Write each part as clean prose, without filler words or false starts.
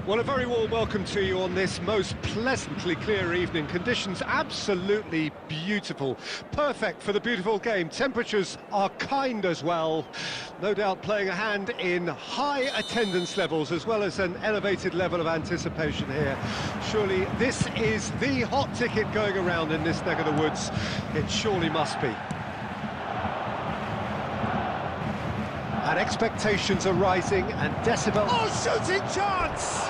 Well, a very warm welcome to you on this most pleasantly clear evening. Conditions absolutely beautiful. Perfect for the beautiful game. Temperatures are kind as well. No doubt playing a hand in high attendance levels as well as an elevated level of anticipation here. Surely this is the hot ticket going around in this neck of the woods. It surely must be. And expectations are rising and decibel... Oh, shooting chance!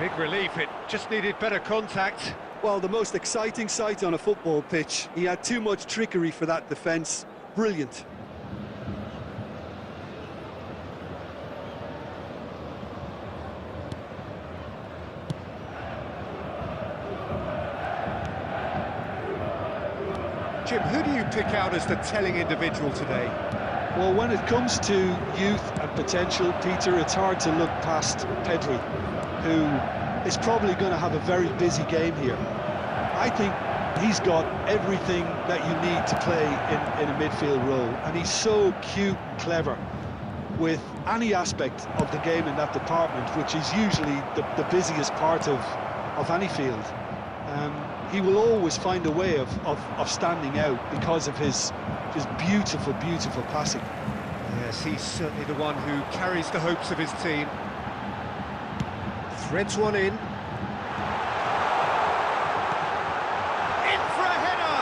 Big relief, it just needed better contact. Well, the most exciting sight on a football pitch. He had too much trickery for that defence. Brilliant. Jim, who do you pick out as the telling individual today? Well, when it comes to youth and potential, Peter, it's hard to look past Pedri, who is probably going to have a very busy game here. I think he's got everything that you need to play in a midfield role, and he's so cute and clever with any aspect of the game in that department, which is usually the busiest part of any field. He will always find a way of standing out because of his beautiful, beautiful passing. Yes, he's certainly the one who carries the hopes of his team. Threads one in. In for a header!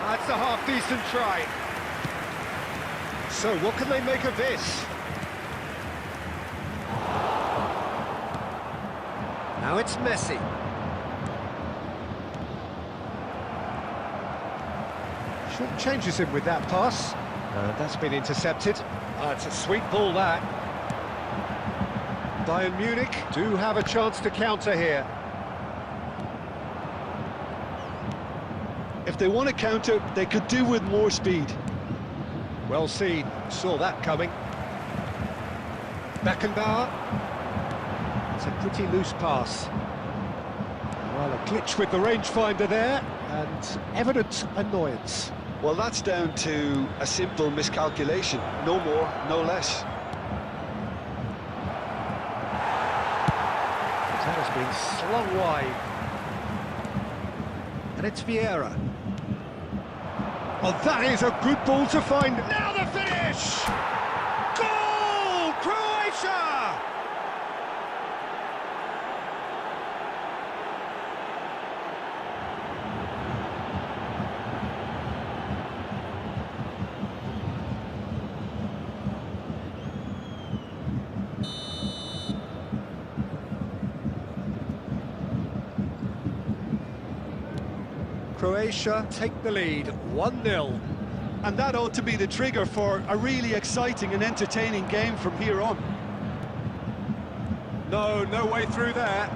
That's a half-decent try. So, what can they make of this? Now it's Messi. Short changes him with that pass. That's been intercepted. It's a sweet ball, that. Bayern Munich do have a chance to counter here. If they want to counter, they could do with more speed. Well seen, saw that coming. Beckenbauer. It's a pretty loose pass. Well, a glitch with the rangefinder there, and evident annoyance. Well, that's down to a simple miscalculation. No more, no less. That has been slung wide. And it's Vieira. Oh, that is a good ball to find. Now the finish! Goal! Croatia! Croatia take the lead, 1-0. And that ought to be the trigger for a really exciting and entertaining game from here on. No way through there.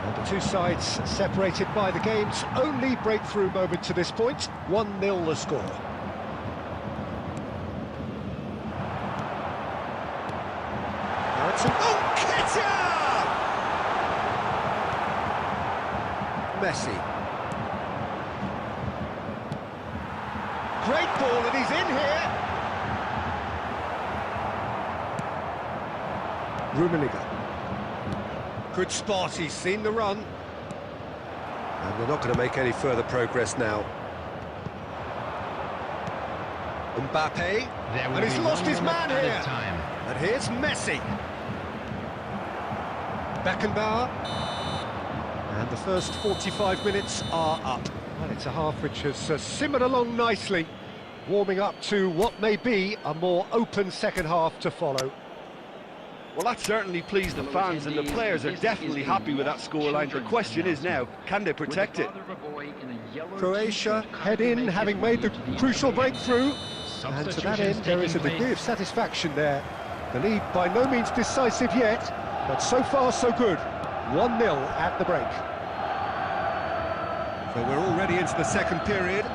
And the two sides separated by the game's only breakthrough moment to this point, 1-0 the score. Now it's Messi. Great ball, and he's in here. Rummenigge. Good spot, he's seen the run. And they're not going to make any further progress now. Mbappe, and he's lost his man here. And here's Messi. Beckenbauer. And the first 45 minutes are up. Well, it's a half which has simmered along nicely, warming up to what may be a more open second half to follow. Well, that certainly pleased the fans, and the players are definitely happy with that scoreline. The question is now, can they protect it? Croatia head in, having made the crucial breakthrough, and to that end there is a degree of satisfaction there. The lead by no means decisive yet, but so far so good. 1-0 at the break. So we're already into the second period.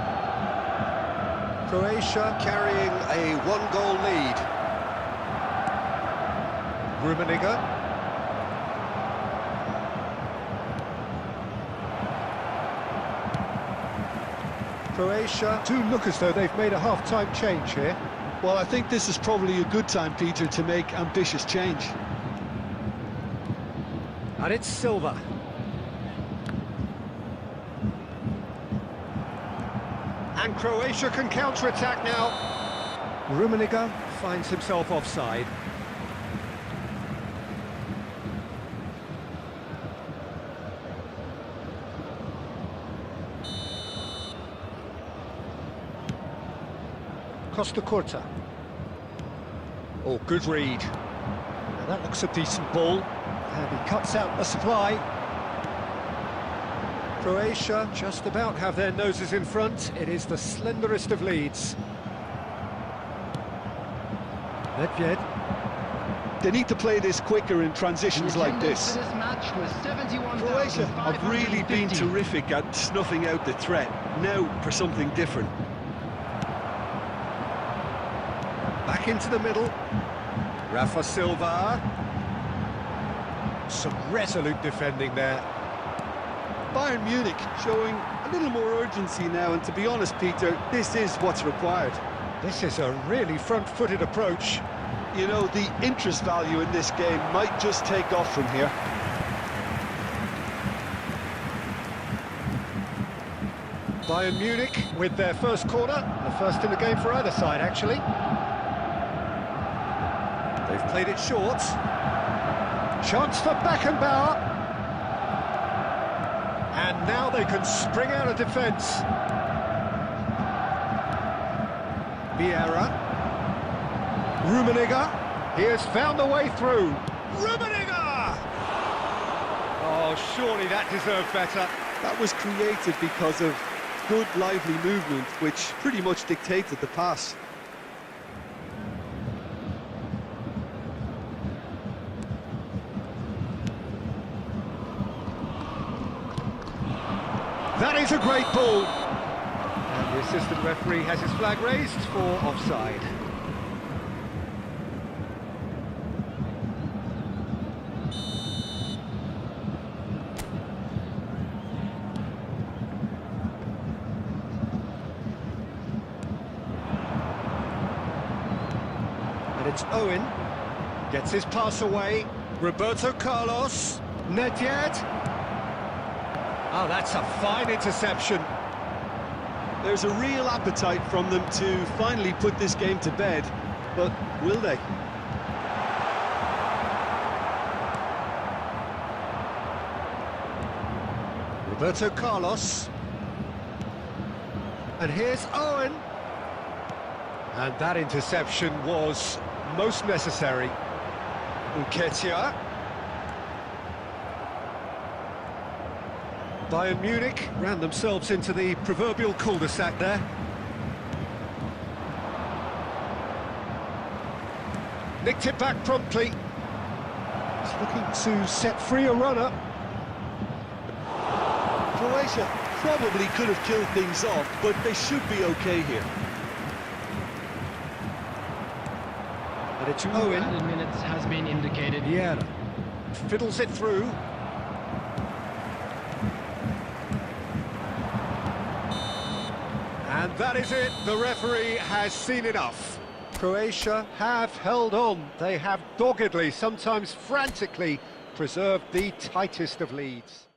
Croatia carrying a one-goal lead. Rummenigge. Croatia do look as though they've made a half-time change here. Well, I think this is probably a good time, Peter, to make ambitious change. And it's Silva. And Croatia can counter-attack now. Rummenigge finds himself offside. Costa Curta. Oh, good read. Now that looks a decent ball. And he cuts out the supply. Croatia just about have their noses in front. It is the slenderest of leads. Nedved. They need to play this quicker in transitions like this. Croatia have really been terrific at snuffing out the threat. Now for something different. Back into the middle. Rafa Silva. Some resolute defending there. Bayern Munich showing a little more urgency now, and to be honest, Peter, this is what's required. This is a really front-footed approach. You know, the interest value in this game might just take off from here. Bayern Munich with their first corner, the first in the game for either side, actually. They've played it short. Chance for Beckenbauer. And now they can spring out of defence. Vieira. Rummenigge. He has found the way through. Rummenigge! Oh, surely that deserved better. That was created because of good, lively movement, which pretty much dictated the pass. That is a great ball. And the assistant referee has his flag raised for offside. And it's Owen. Gets his pass away. Roberto Carlos. Nedved. Oh, that's a fine interception. There's a real appetite from them to finally put this game to bed, but will they? Roberto Carlos. And here's Owen. And that interception was most necessary. Nketiah. Bayern Munich ran themselves into the proverbial cul-de-sac there. Nicked it back promptly. He's looking to set free a runner. Croatia probably could have killed things off, but they should be okay here. And it's Owen. 2 minutes has been indicated. Vieira fiddles it through. And that is it, the referee has seen enough. Croatia have held on. They have doggedly, sometimes frantically, preserved the tightest of leads.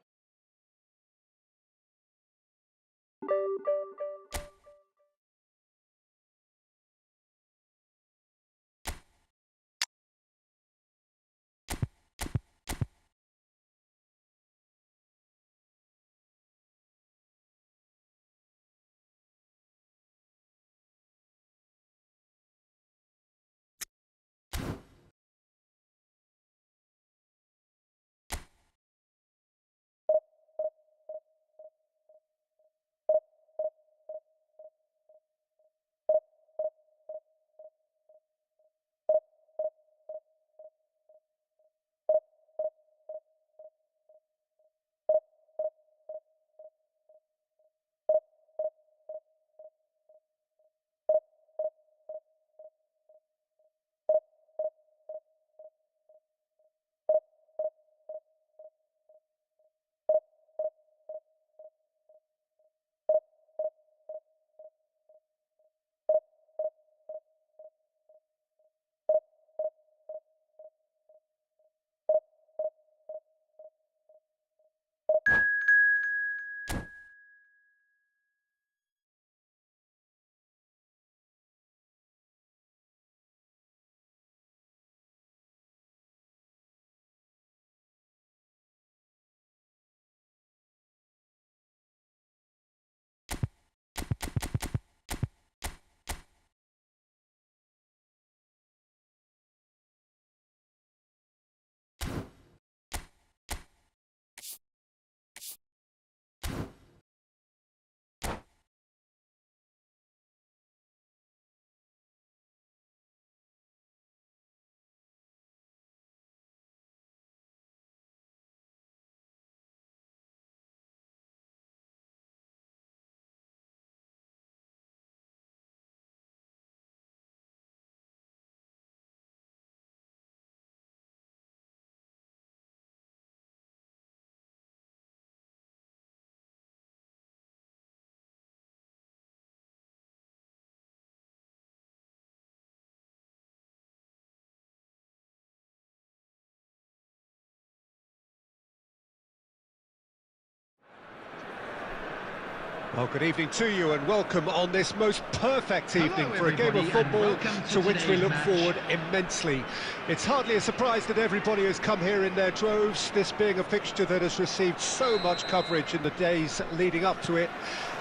Well, good evening to you and welcome on this most perfect evening for a game of football to which we look forward immensely. It's hardly a surprise that everybody has come here in their droves, this being a fixture that has received so much coverage in the days leading up to it.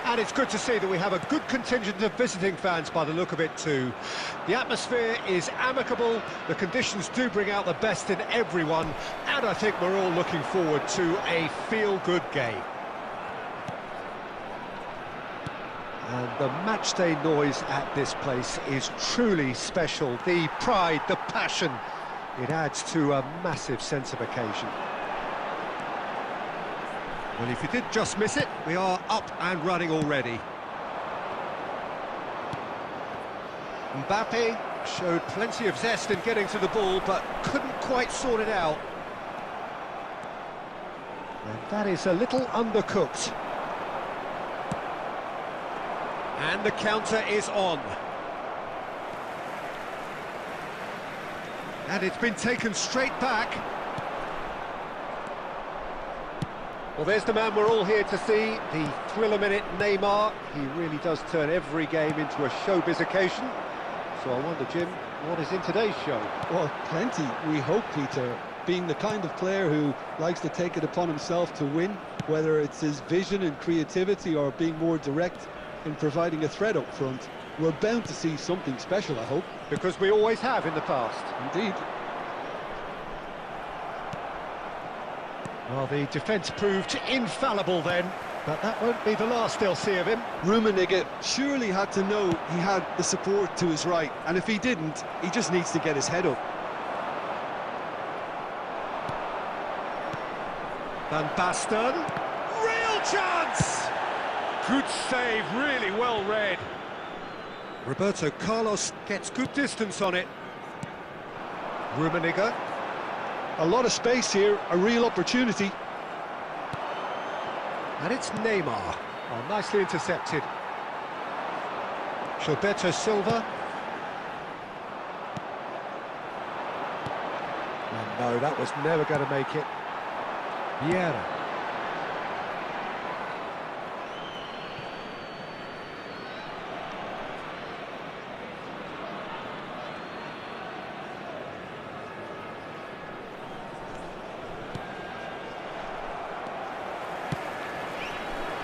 And it's good to see that we have a good contingent of visiting fans by the look of it too. The atmosphere is amicable, the conditions do bring out the best in everyone, and I think we're all looking forward to a feel-good game. And the matchday noise at this place is truly special. The pride, the passion, it adds to a massive sense of occasion. Well, if you did just miss it, we are up and running already. Mbappe showed plenty of zest in getting to the ball, but couldn't quite sort it out. And that is a little undercooked. And the counter is on. And it's been taken straight back. Well, there's the man we're all here to see, the thriller-minute Neymar. He really does turn every game into a showbiz occasion. So I wonder, Jim, what is in today's show? Well, plenty, we hope, Peter. Being the kind of player who likes to take it upon himself to win, whether it's his vision and creativity or being more direct in providing a threat up front, we're bound to see something special, I hope. Because we always have in the past. Indeed. Well, the defence proved infallible then, but that won't be the last they'll see of him. Rummenigge surely had to know he had the support to his right, and if he didn't, he just needs to get his head up. Van Basten, real chance! Good save, really well read. Roberto Carlos gets good distance on it. Rummenigge. A lot of space here, a real opportunity. And it's Neymar. Oh, nicely intercepted. Gilberto Silva. Oh, no, that was never going to make it. Vieira.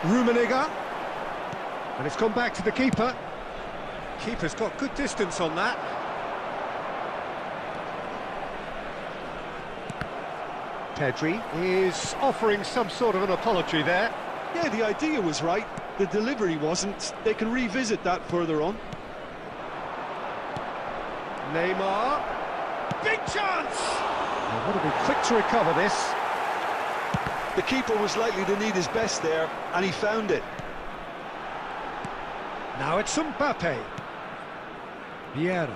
Rummenigge, and it's gone back to the keeper. Keeper's got good distance on that. Pedri is offering some sort of an apology there. Yeah, the idea was right, the delivery wasn't. They can revisit that further on. Neymar, big chance! Oh, what a be quick to recover this. The keeper was likely to need his best there, and he found it. Now it's Mbappe. Vieira.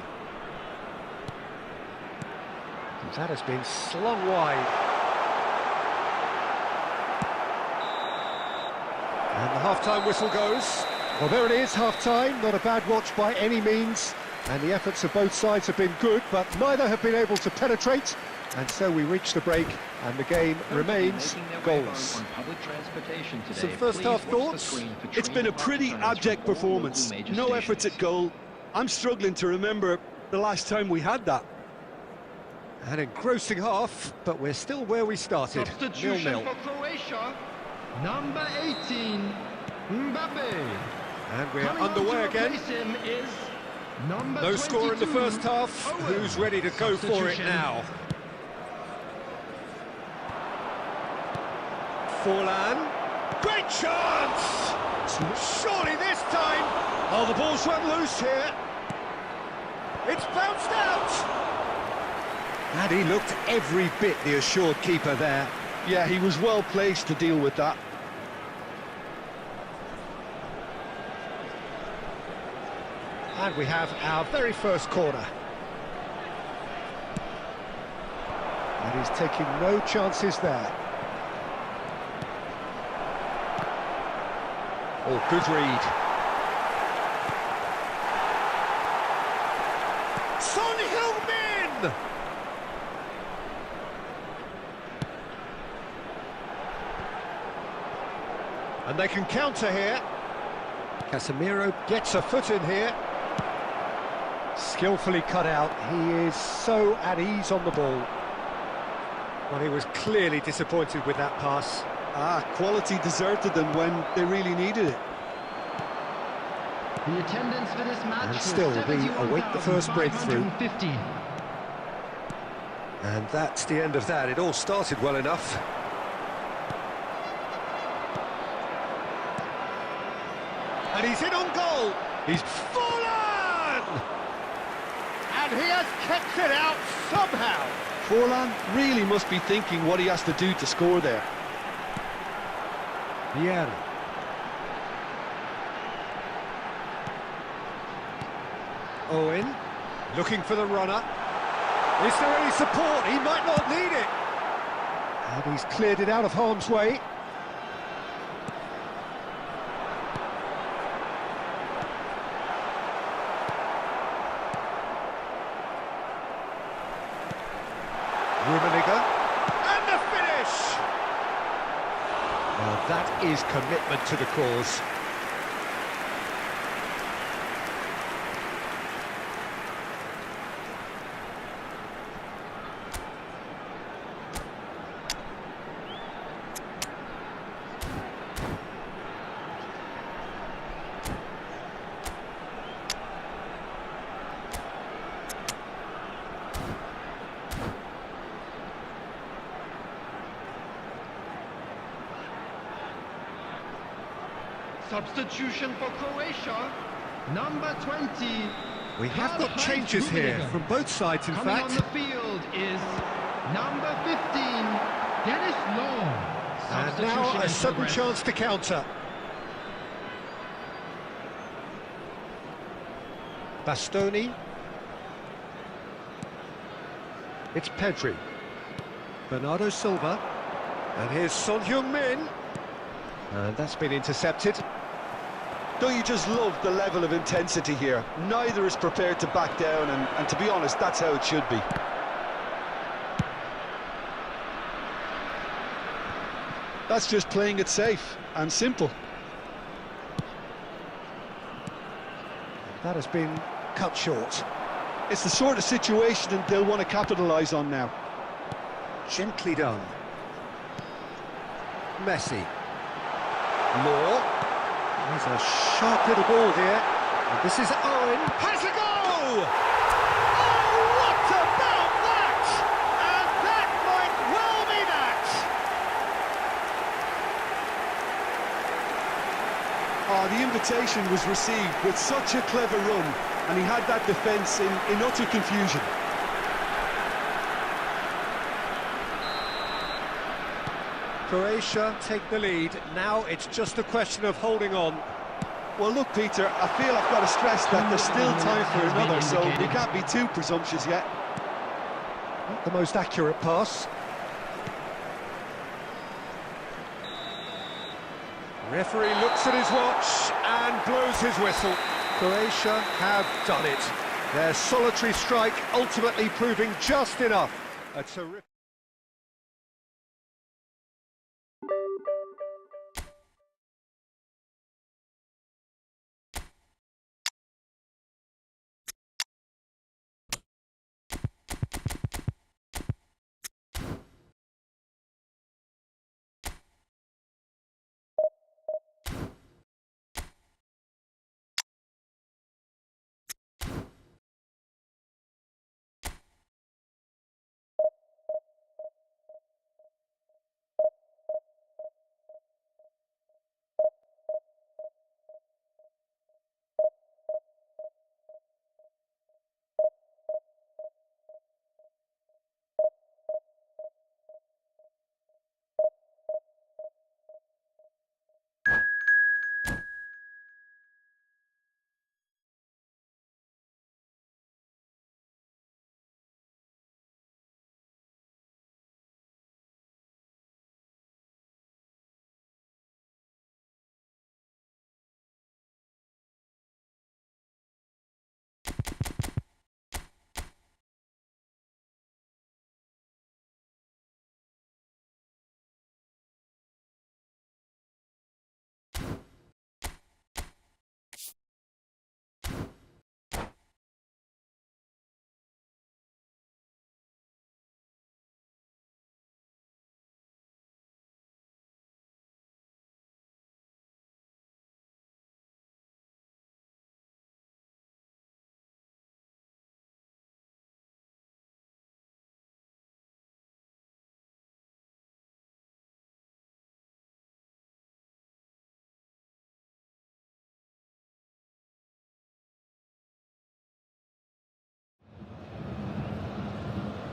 That has been slung wide. And the half-time whistle goes. Well, there it is, half-time. Not a bad watch by any means. And the efforts of both sides have been good, but neither have been able to penetrate. And so we reach the break, and the game remains goalless. Some first-half thoughts? It's been a pretty abject performance. No efforts at goal. I'm struggling to remember the last time we had that. An engrossing half, but we're still where we started. Substitution 0-0. for Croatia, number 18, Mbappe. And we're Coming on underway to again. replace him is number No score in the 22, first half. Owen. Who's ready to go for it Substitution. now? Forlan. Great chance! Surely this time! Oh, the ball's run loose here. It's bounced out! And he looked every bit the assured keeper there. Yeah, he was well placed to deal with that. And we have our very first corner. And he's taking no chances there. Oh, good read. Son Heung-min! And they can counter here. Casemiro gets a foot in here. Skillfully cut out. He is so at ease on the ball. Well, he was clearly disappointed with that pass. Quality deserted them when they really needed it. The attendance for this match And still, we await the first breakthrough. 50. And that's the end of that. It all started well enough. And he's in on goal. He's fallen! And he has kept it out somehow. Forlan really must be thinking what he has to do to score there. Vieira. Owen, looking for the runner. Is there any support? He might not need it. And he's cleared it out of harm's way. Rummenigge. And the finish! Well, that is commitment to the cause. Substitution for Croatia, number 20. We have got changes here from both sides, in Coming fact. on the field is number 15, Dennis Law. And now a sudden chance to counter. Bastoni. It's Pedri. Bernardo Silva. And here's Son Heung-min. And that's been intercepted. Don't you just love the level of intensity here? Neither is prepared to back down, and to be honest, that's how it should be. That's just playing it safe and simple. That has been cut short. It's the sort of situation they'll want to capitalise on now. Gently done. Messi. Law. There's a sharp little ball here. And this is Owen. Has a goal! Oh, what about that? And that might well be that. The invitation was received with such a clever run, and he had that defence in utter confusion. Croatia take the lead. Now it's just a question of holding on. Well, look, Peter, I feel I've got to stress that there's still time for another, so we can't be too presumptuous yet. Not the most accurate pass. Referee looks at his watch and blows his whistle. Croatia have done it. Their solitary strike ultimately proving just enough. A terrific...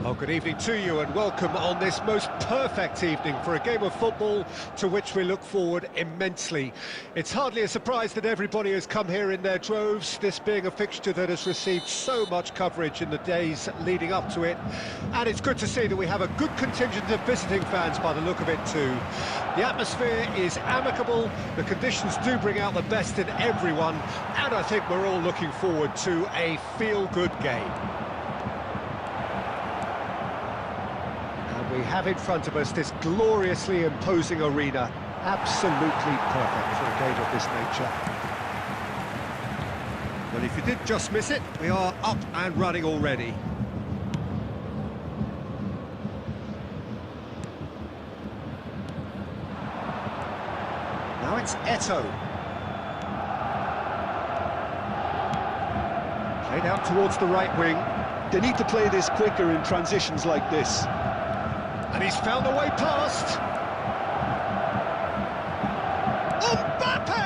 Oh, good evening to you and welcome on this most perfect evening for a game of football to which we look forward immensely. It's hardly a surprise that everybody has come here in their droves, this being a fixture that has received so much coverage in the days leading up to it. And it's good to see that we have a good contingent of visiting fans by the look of it too. The atmosphere is amicable, the conditions do bring out the best in everyone, and I think we're all looking forward to a feel-good game. We have in front of us this gloriously imposing arena, absolutely perfect for a game of this nature. Well, if you did just miss it, we are up and running already. Now it's Eto'o. Played out towards the right wing. They need to play this quicker in transitions like this. And he's found a way past. Mbappe!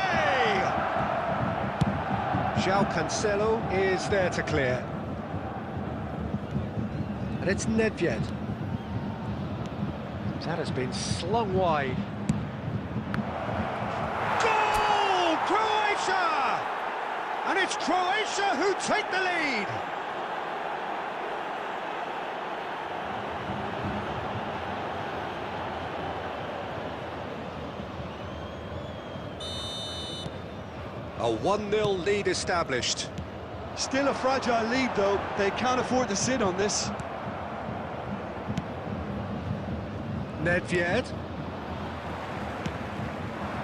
João Cancelo is there to clear. And it's Nedved. That has been slung wide. Goal! Croatia! And it's Croatia who take the lead. A 1-0 lead established. Still a fragile lead, though. They can't afford to sit on this. Nedved.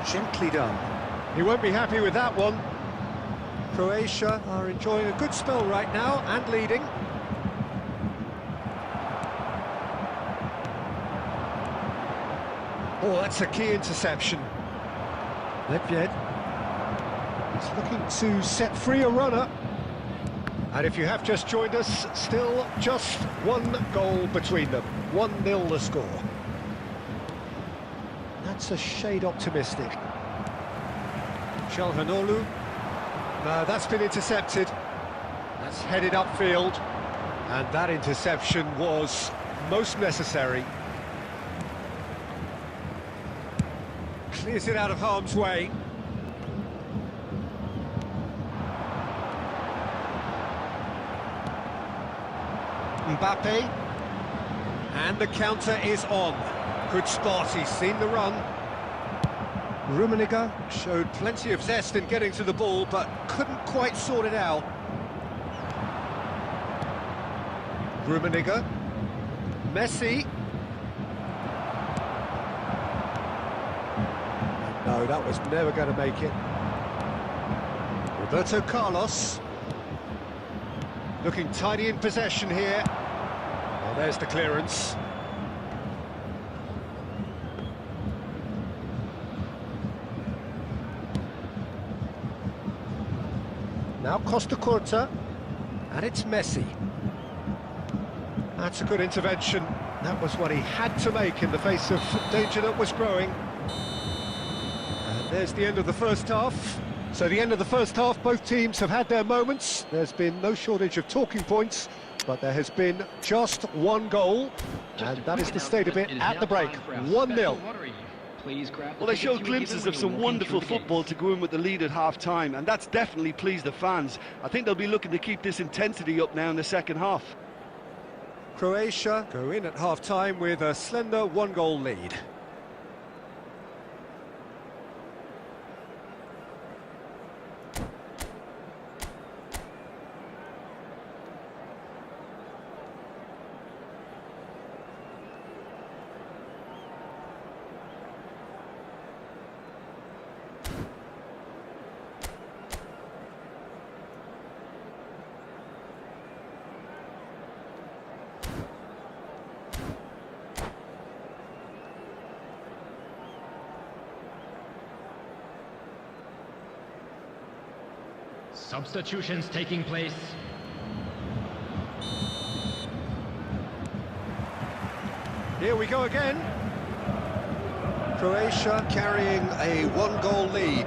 Gently done. He won't be happy with that one. Croatia are enjoying a good spell right now and leading. Oh, that's a key interception. Nedved. He's looking to set free a runner. And if you have just joined us, still just one goal between them. 1-0 the score. That's a shade optimistic. Çalhanoğlu. No, that's been intercepted. That's headed upfield. And that interception was most necessary. Clears it out of harm's way. Mbappe, and the counter is on. Good spot, he's seen the run. Rummenigge showed plenty of zest in getting to the ball, but couldn't quite sort it out. Rummenigge, Messi. No, that was never going to make it. Roberto Carlos. Looking tidy in possession here. Well, there's the clearance. Now Costa Curta, and it's Messi. That's a good intervention. That was what he had to make in the face of danger that was growing. And there's the end of the first half. So the end of the first half, both teams have had their moments. There's been no shortage of talking points, but there has been just one goal, and that is the state of it at the break. 1-0. Well, they showed glimpses of some wonderful football to go in with the lead at half-time, and that's definitely pleased the fans. I think they'll be looking to keep this intensity up now in the second half. Croatia go in at half-time with a slender 1-goal lead. Substitutions taking place. Here we go again. Croatia carrying a 1-goal lead.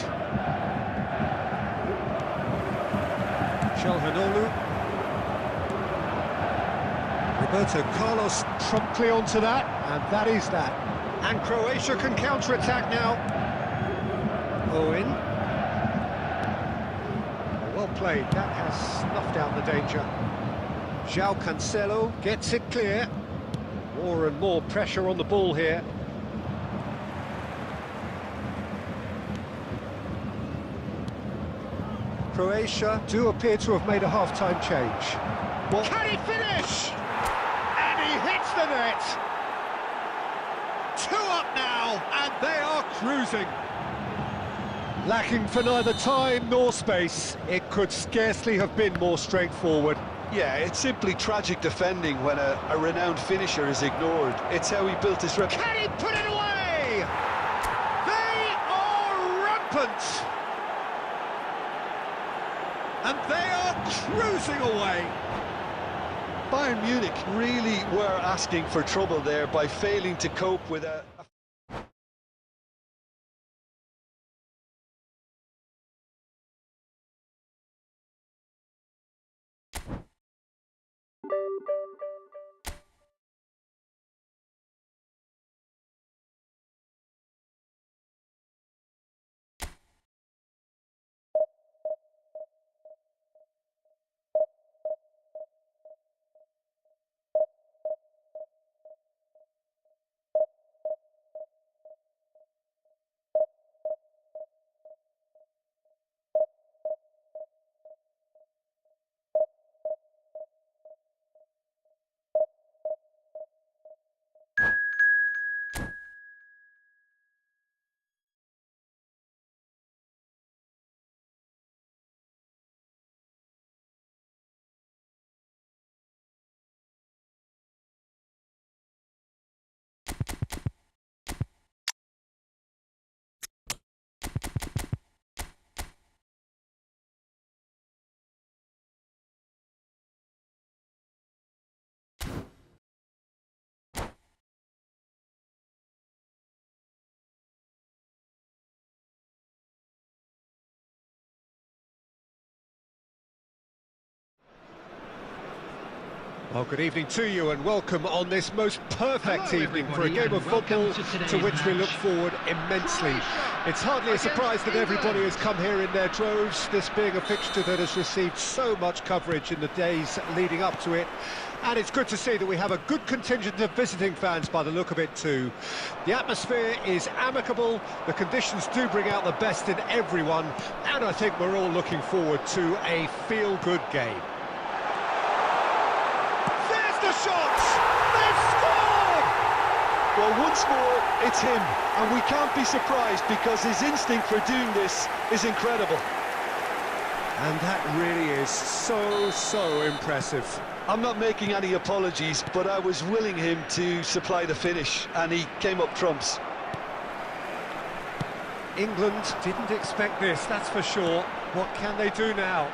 Çalhanoğlu. Roberto Carlos promptly onto that, and that is that. And Croatia can counter-attack now. Owen. Well played, that has snuffed out the danger. João Cancelo gets it clear. More and more pressure on the ball here. Croatia do appear to have made a half-time change. Well, can he finish? And he hits the net! 2 up now, and they are cruising. Lacking for neither time nor space, it could scarcely have been more straightforward. Yeah, it's simply tragic defending when a renowned finisher is ignored. It's how he built his reputation. Can he put it away? They are rampant! And they are cruising away. Bayern Munich really were asking for trouble there by failing to cope with a... Well, good evening to you and welcome on this most perfect evening for a game of football to which we look forward immensely. It's hardly a surprise that everybody has come here in their droves, this being a fixture that has received so much coverage in the days leading up to it. And it's good to see that we have a good contingent of visiting fans by the look of it too. The atmosphere is amicable, the conditions do bring out the best in everyone, and I think we're all looking forward to a feel-good game. Shots! They've scored! Well, once more, it's him, and we can't be surprised because his instinct for doing this is incredible. And that really is so impressive. I'm not making any apologies, but I was willing him to supply the finish, and he came up trumps. England didn't expect this, that's for sure. What can they do now?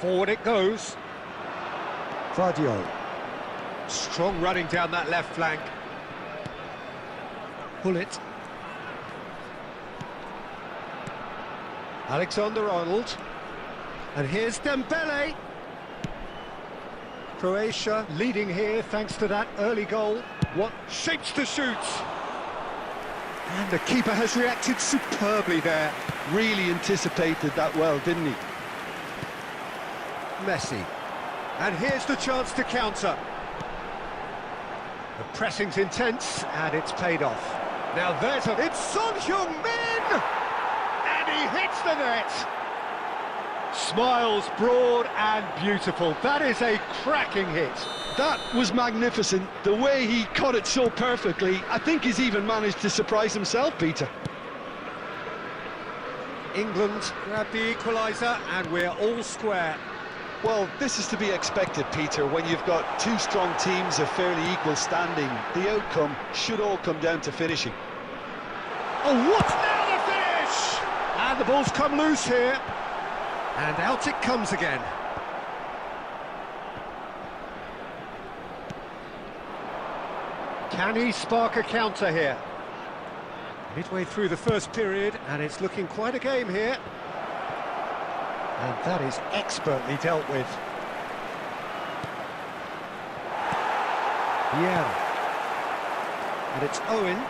Forward it goes. Vardio. Strong running down that left flank. Pull it. Alexander-Arnold. And here's Dembele. Croatia leading here thanks to that early goal. What shapes to shoot. And the keeper has reacted superbly there. Really anticipated that well, didn't he? Messi, and here's the chance to counter. The pressing's intense, and it's paid off. Now there's a... It's Son Heung-min! And he hits the net! Smiles broad and beautiful. That is a cracking hit. That was magnificent. The way he caught it so perfectly, I think he's even managed to surprise himself, Peter. England grab the equaliser, and we're all square. Well, this is to be expected, Peter, when you've got two strong teams of fairly equal standing. The outcome should all come down to finishing. Oh, what now the finish! And the ball's come loose here. And out it comes again. Can he spark a counter here? Midway through the first period, and it's looking quite a game here. And that is expertly dealt with. Yeah. And it's Owen.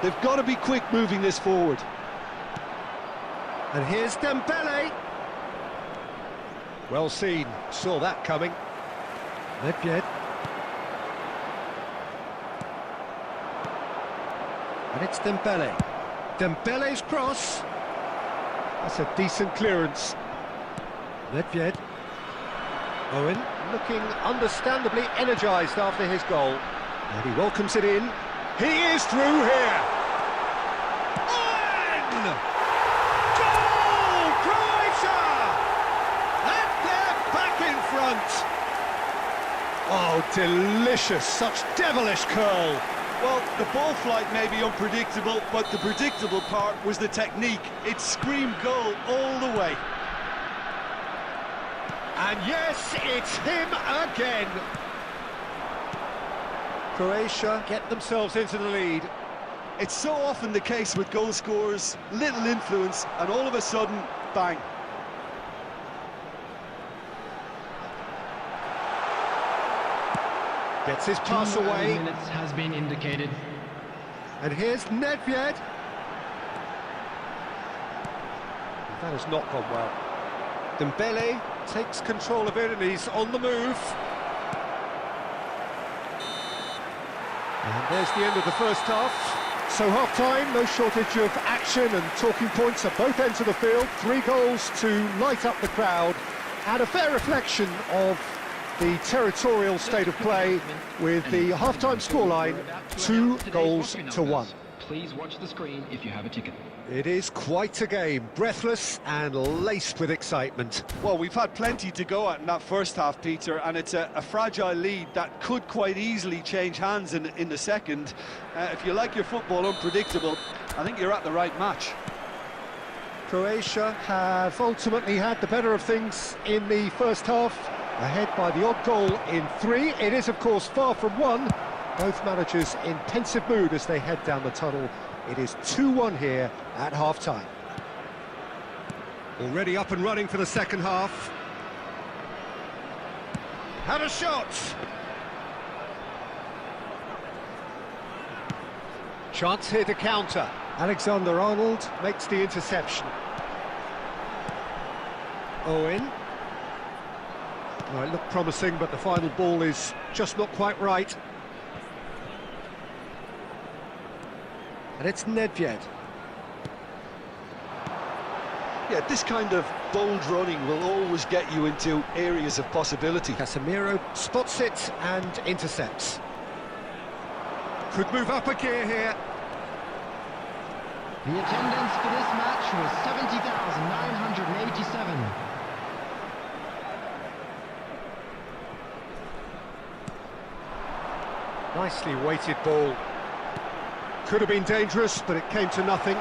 They've got to be quick moving this forward. And here's Dembele. Well seen, saw that coming. Nedved. And it's Dembele. Dembele's cross. That's a decent clearance. Nedved. Owen looking understandably energised after his goal. And he welcomes it in. He is through here. Owen! Goal! Croatia! And they're back in front. Oh, delicious, such devilish curl. Well, the ball flight may be unpredictable, but the predictable part was the technique. It screamed goal all the way. And yes, it's him again. Croatia get themselves into the lead. It's so often the case with goal scorers, little influence, and all of a sudden, bang. Gets his pass away. 2 minutes has been indicated. And here's Nedved. That has not gone well. Dembele takes control of it and he's on the move. And there's the end of the first half. So half-time, no shortage of action and talking points at both ends of the field. 3 goals to light up the crowd and a fair reflection of the territorial state of play with the half-time scoreline 2 goals to 1. Please watch the screen if you have a ticket. It is quite a game, breathless and laced with excitement. Well, we've had plenty to go at in that first half, Peter, and it's a fragile lead that could quite easily change hands in the second. If you like your football unpredictable, I think you're at the right match. Croatia have ultimately had the better of things in the first half, ahead by the odd goal in 3. It is, of course, far from 1. Both managers in pensive mood as they head down the tunnel. It is 2-1 here at half-time. Already up and running for the second half. Had a shot! Chance here to counter. Alexander-Arnold makes the interception. Owen. Well, it looked promising, but the final ball is just not quite right. And it's Nedved. Yeah, this kind of bold running will always get you into areas of possibility. Casemiro spots it and intercepts. Could move up a gear here. The attendance for this match was 70,987. Nicely weighted ball. Could have been dangerous, but it came to nothing.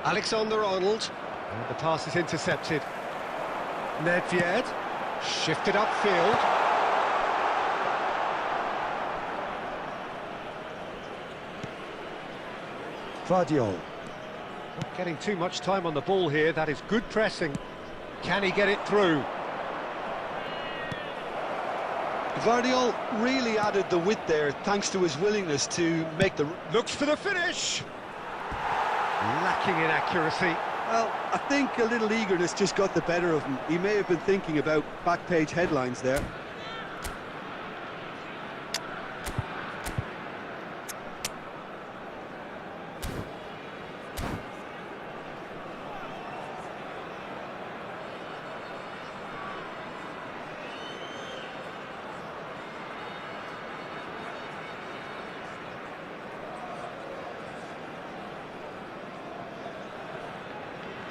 Alexander-Arnold. And the pass is intercepted. Nedved. Shifted upfield. Vardiol. Not getting too much time on the ball here. That is good pressing. Can he get it through? Vardiol really added the width there, thanks to his willingness to make the... Looks for the finish! Lacking in accuracy. Well, I think a little eagerness just got the better of him. He may have been thinking about back-page headlines there.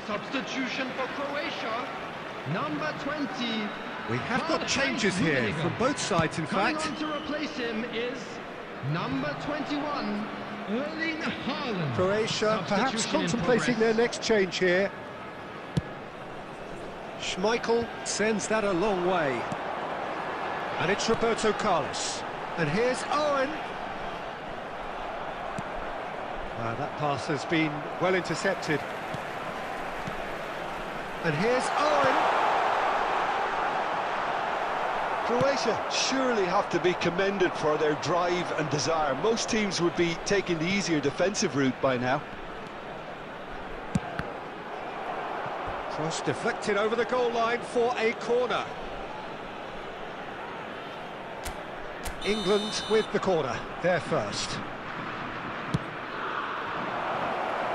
Substitution for Croatia, number 20. We have got changes here from both sides, in fact. Coming on to replace him is number 21, Erling Haaland. Croatia perhaps contemplating their next change here. Schmeichel sends that a long way. And it's Roberto Carlos. And here's Owen. That pass has been well intercepted. And here's Owen. Croatia surely have to be commended for their drive and desire. Most teams would be taking the easier defensive route by now. Cross deflected over the goal line for a corner. England with the corner, they're first.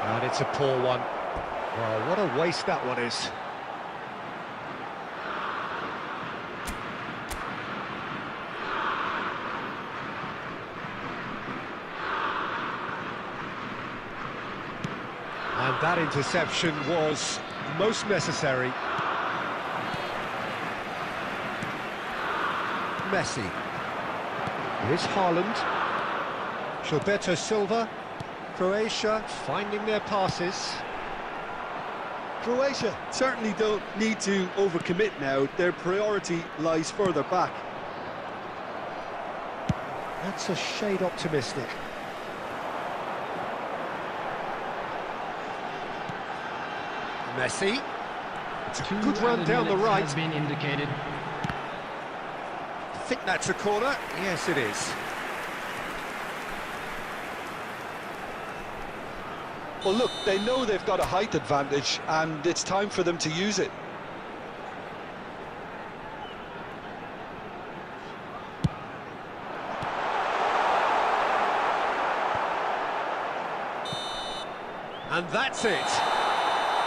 And it's a poor one. Well, what a waste that one is. And that interception was most necessary. Messi. Here's Haaland. Gilberto Silva. Croatia finding their passes. Croatia certainly don't need to overcommit now. Their priority lies further back. That's a shade optimistic. Messi. It's a good run down the right. Has been indicated. I think that's a corner. Yes, it is. Well, look, they know they've got a height advantage, and it's time for them to use it. And that's it.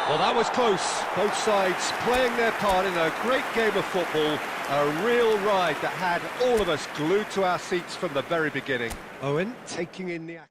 Well, that was close. Both sides playing their part in a great game of football. A real ride that had all of us glued to our seats from the very beginning. Owen taking in the action.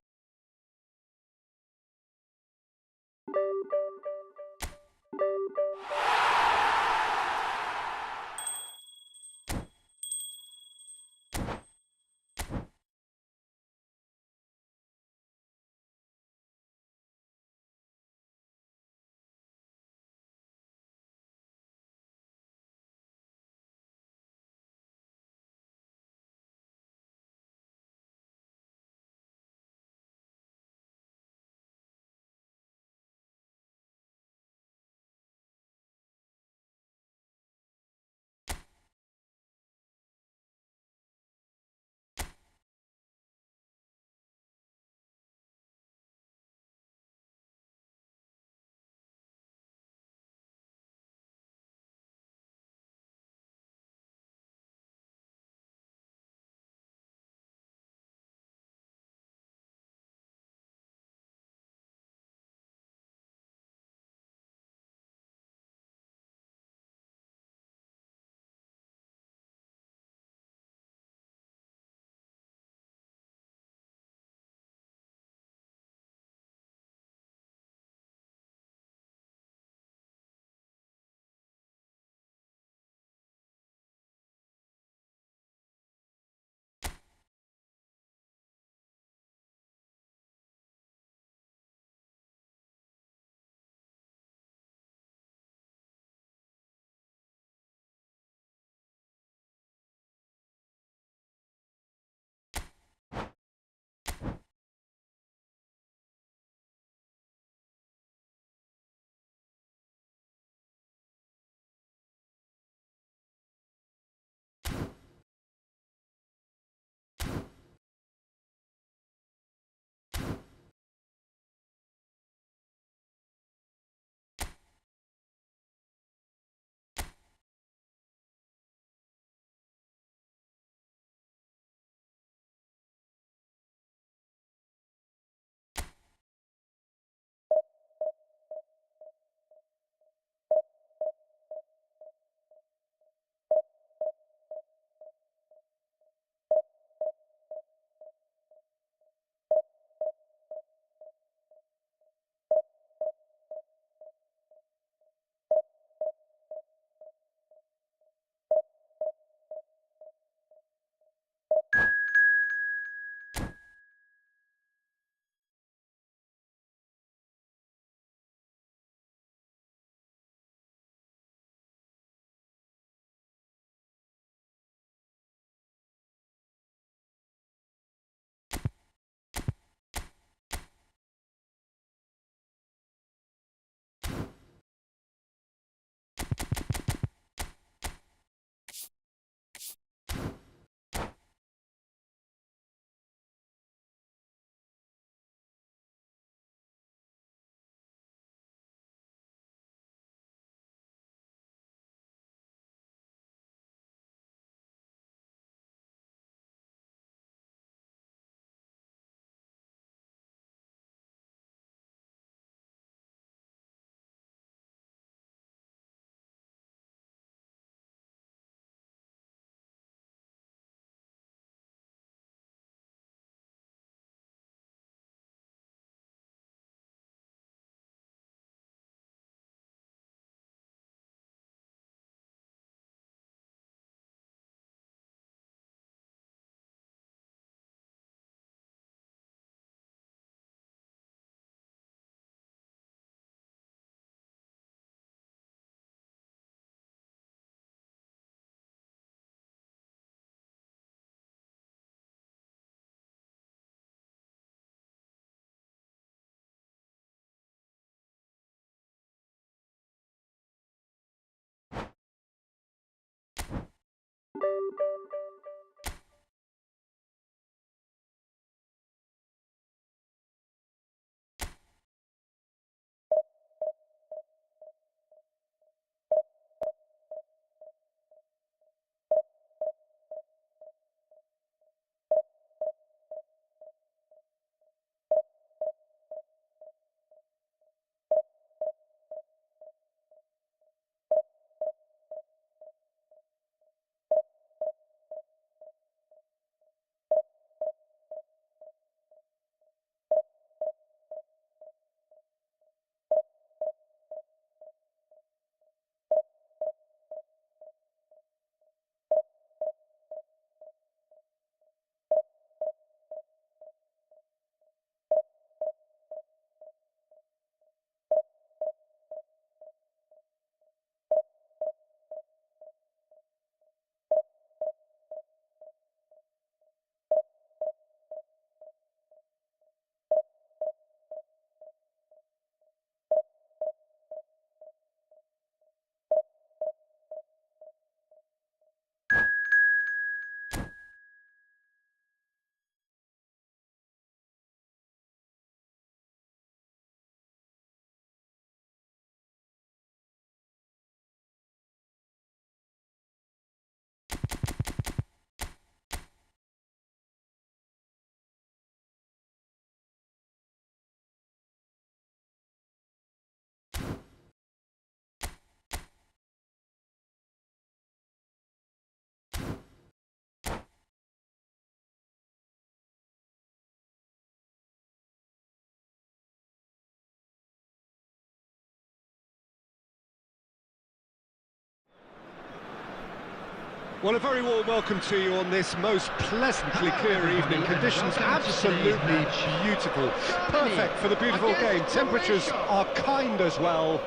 Well, a very warm welcome to you on this most pleasantly clear evening. Conditions absolutely beautiful. Perfect for the beautiful game. Temperatures are kind as well.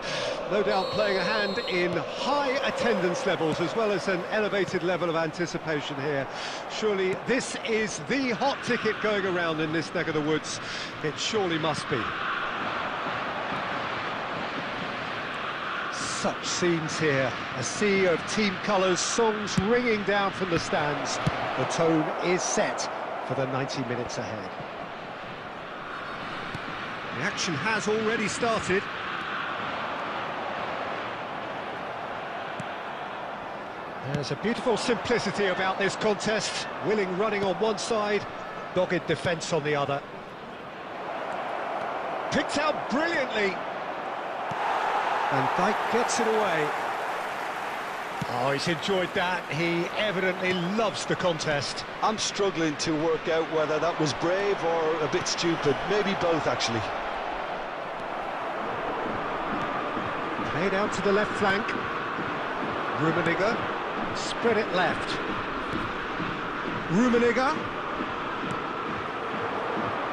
No doubt playing a hand in high attendance levels as well as an elevated level of anticipation here. Surely this is the hot ticket going around in this neck of the woods. It surely must be. Such scenes here, a sea of team colours, songs ringing down from the stands. The tone is set for the 90 minutes ahead. The action has already started. There's a beautiful simplicity about this contest. Willing running on one side, dogged defence on the other. Picked out brilliantly. And Dijk gets it away. Oh, he's enjoyed that. He evidently loves the contest. I'm struggling to work out whether that was brave or a bit stupid. Maybe both, actually. Played out to the left flank. Rummenigge. Spread it left. Rummenigge.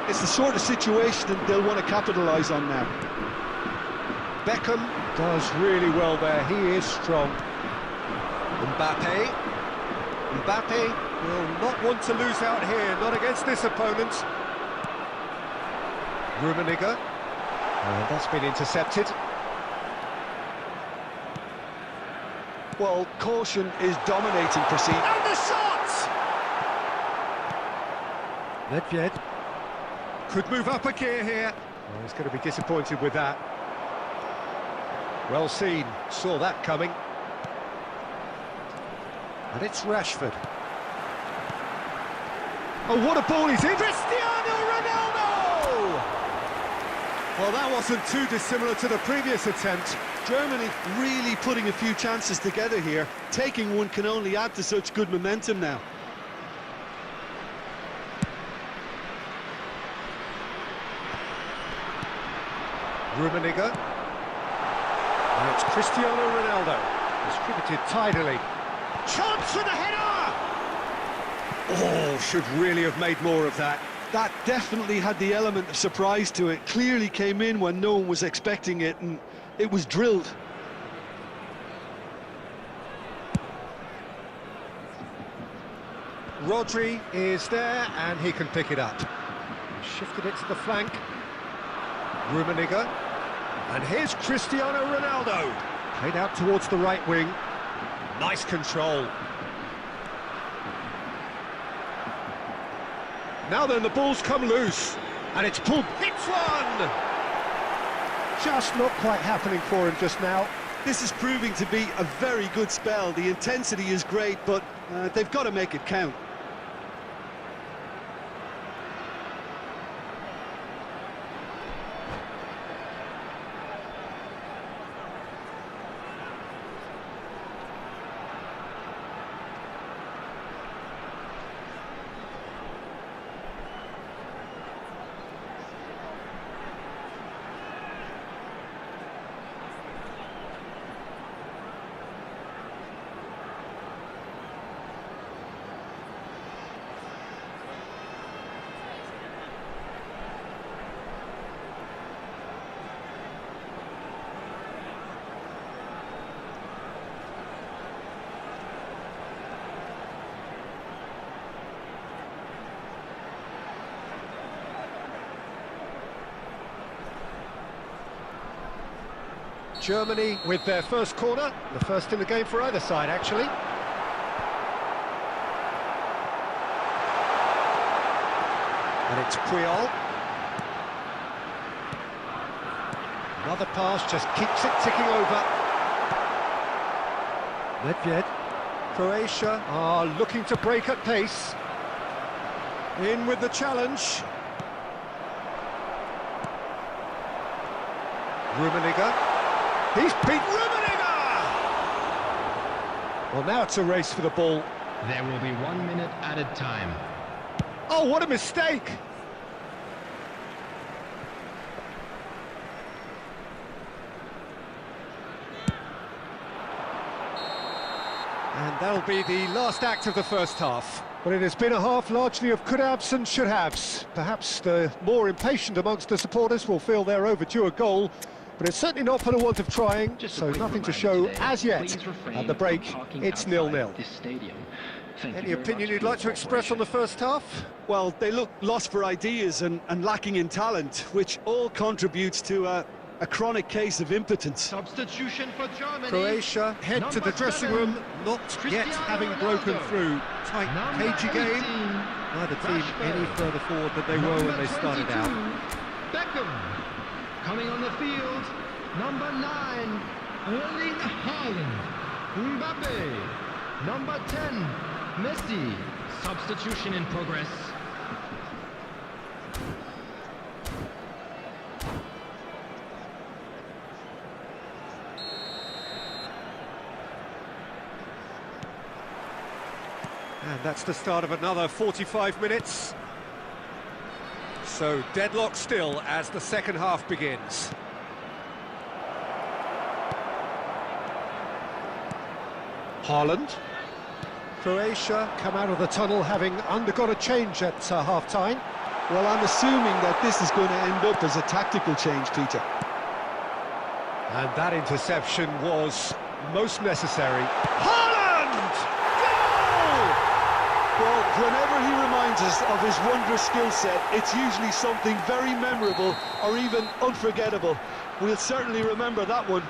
It's the sort of situation that they'll want to capitalise on now. Beckham does really well there, he is strong. Mbappe will not want to lose out here, not against this opponent. Rummenigge, and that's been intercepted. Well, caution is dominating proceed. And the shot! Nedved could move up a gear here. Oh, he's going to be disappointed with that. Well seen, saw that coming. And it's Rashford. Oh, what a ball he's in! Cristiano Ronaldo! Well, that wasn't too dissimilar to the previous attempt. Germany really putting a few chances together here. Taking one can only add to such good momentum now. Rummenigge. And it's Cristiano Ronaldo, distributed tidily. Chance for the header! Oh, should really have made more of that. That definitely had the element of surprise to it. Clearly came in when no one was expecting it, and it was drilled. Rodri is there, and he can pick it up. Shifted it to the flank. Rummenigge. And here's Cristiano Ronaldo. Played out towards the right wing. Nice control. Now then, the ball's come loose. And it's pulled. Hits one! Just not quite happening for him just now. This is proving to be a very good spell. The intensity is great, but they've got to make it count. Germany with their first corner, the first in the game for either side, actually. And it's Puyol. Another pass, just keeps it ticking over. Nedved. Croatia are looking to break at pace. In with the challenge. Rummenigge. He's beat Rummenigge! Well, now it's a race for the ball. There will be 1 minute added time. Oh, what a mistake! And That'll be the last act of the first half. But it has been a half largely of could-haves and should-haves. Perhaps the more impatient amongst the supporters will feel they're overdue a goal, but it's certainly not for the want of trying, so nothing to show as yet. At the break, it's 0-0. Any opinion you'd like to express on the first half? Well, they look lost for ideas and lacking in talent, which all contributes to a chronic case of impotence. Substitution for Germany. Croatia head to the dressing room, not yet having broken through. Tight, cagey game. Neither team any further forward than they were when they started out. Beckham coming on the field. Number 9, Erling Haaland. Mbappe. Number 10, Messi. Substitution in progress. And that's the start of another 45 minutes. So deadlock still as the second half begins. Haaland. Croatia come out of the tunnel having undergone a change at half-time. Well, I'm assuming that this is going to end up as a tactical change, Peter. And that interception was most necessary. Haaland! Goal! Well, whenever he reminds us of his wondrous skill set, it's usually something very memorable or even unforgettable. We'll certainly remember that one.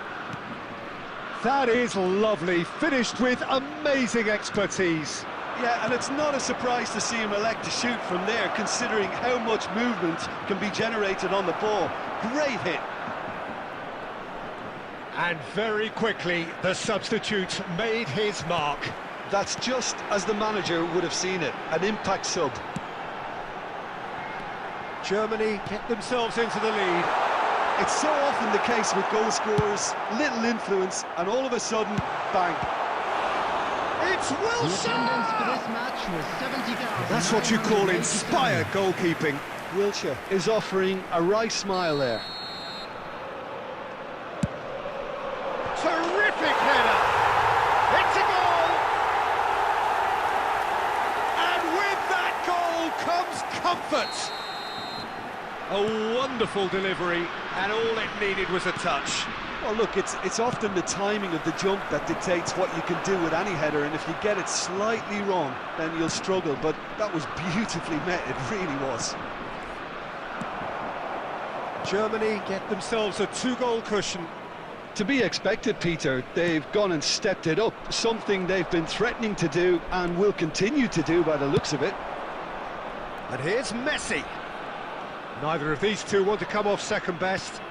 That is lovely, finished with amazing expertise. Yeah, and it's not a surprise to see him elect to shoot from there, considering how much movement can be generated on the ball. Great hit. And very quickly, the substitute made his mark. That's just as the manager would have seen it, an impact sub. Germany get themselves into the lead. It's so often the case with goal scorers, little influence, and all of a sudden, bang. It's The Wilson! attendance for this match was 70,000. That's what you call inspired goalkeeping. Wilshere is offering a right smile there. Terrific header! It's a goal! And with that goal comes comfort! A wonderful delivery, and all it needed was a touch. Well, look, it's often the timing of the jump that dictates what you can do with any header, and if you get it slightly wrong, then you'll struggle, but that was beautifully met, it really was. Germany get themselves a 2-goal cushion. To be expected, Peter. They've gone and stepped it up, something they've been threatening to do and will continue to do by the looks of it. And here's Messi. Neither of these two want to come off second best.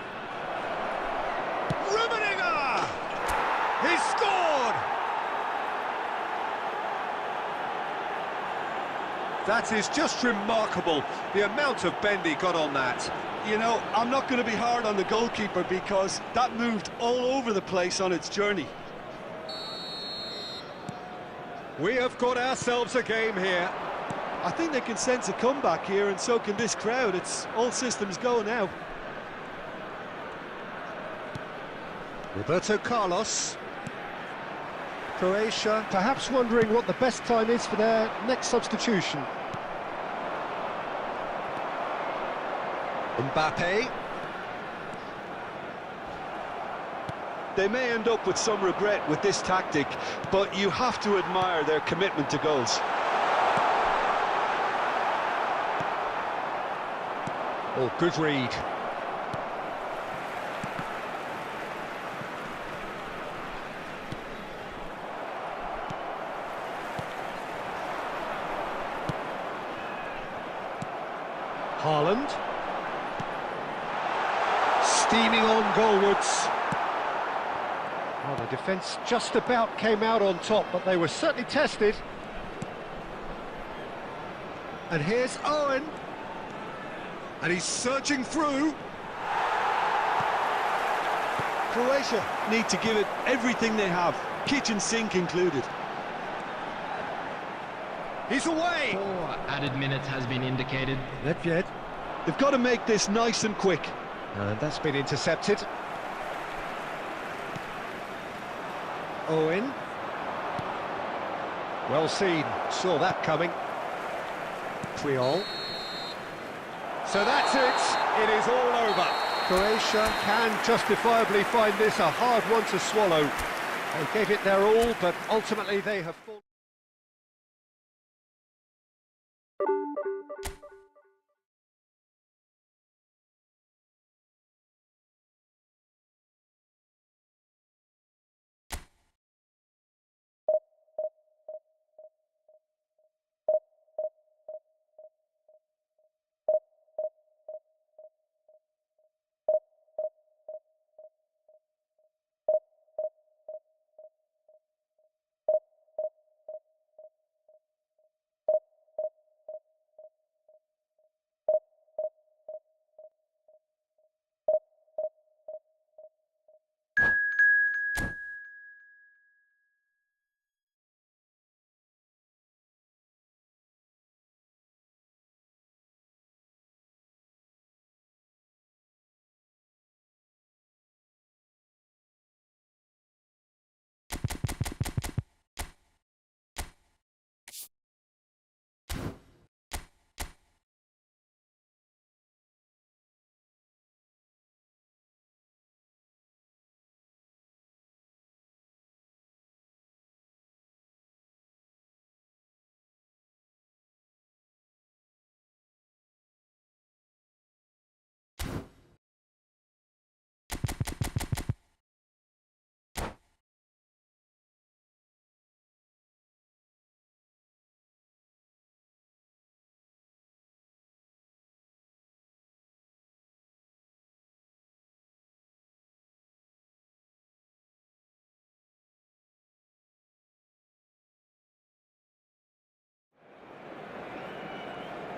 Rummenigge! He's scored! That is just remarkable, the amount of bend he got on that. You know, I'm not going to be hard on the goalkeeper because that moved all over the place on its journey. We have got ourselves a game here. I think they can sense a comeback here, and so can this crowd. It's all systems go now. Roberto Carlos. Croatia perhaps wondering what the best time is for their next substitution. Mbappe. They may end up with some regret with this tactic, but you have to admire their commitment to goals. Oh, good read. Haaland. Steaming on goalwards. Well, the defence just about came out on top, but they were certainly tested. And here's Owen. And he's surging through. Croatia need to give it everything they have, kitchen sink included. He's away. 4 added minutes has been indicated. Not yet. They've got to make this nice and quick. And that's been intercepted. Owen. Well seen, saw that coming. Creole. So that's it, it is all over. Croatia can justifiably find this a hard one to swallow. They gave it their all, but ultimately they have fallen.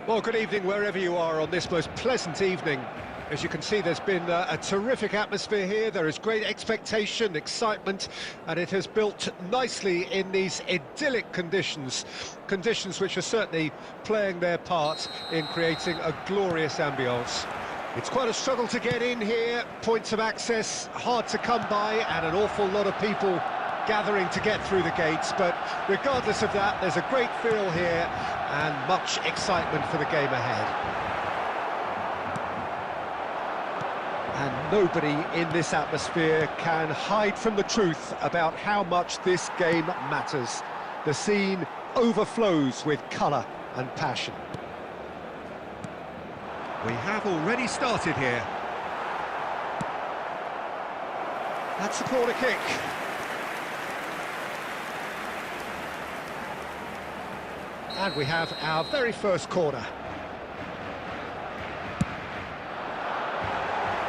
Well, good evening wherever you are on this most pleasant evening. As you can see, there's been a terrific atmosphere here. There is great expectation, excitement, and it has built nicely in these idyllic conditions. Conditions which are certainly playing their part in creating a glorious ambience. It's quite a struggle to get in here, points of access hard to come by, and an awful lot of people gathering to get through the gates, but regardless of that, there's a great feel here and much excitement for the game ahead. And nobody in this atmosphere can hide from the truth about how much this game matters. The scene overflows with colour and passion. We have already started here. That's a corner kick. And we have our very first corner.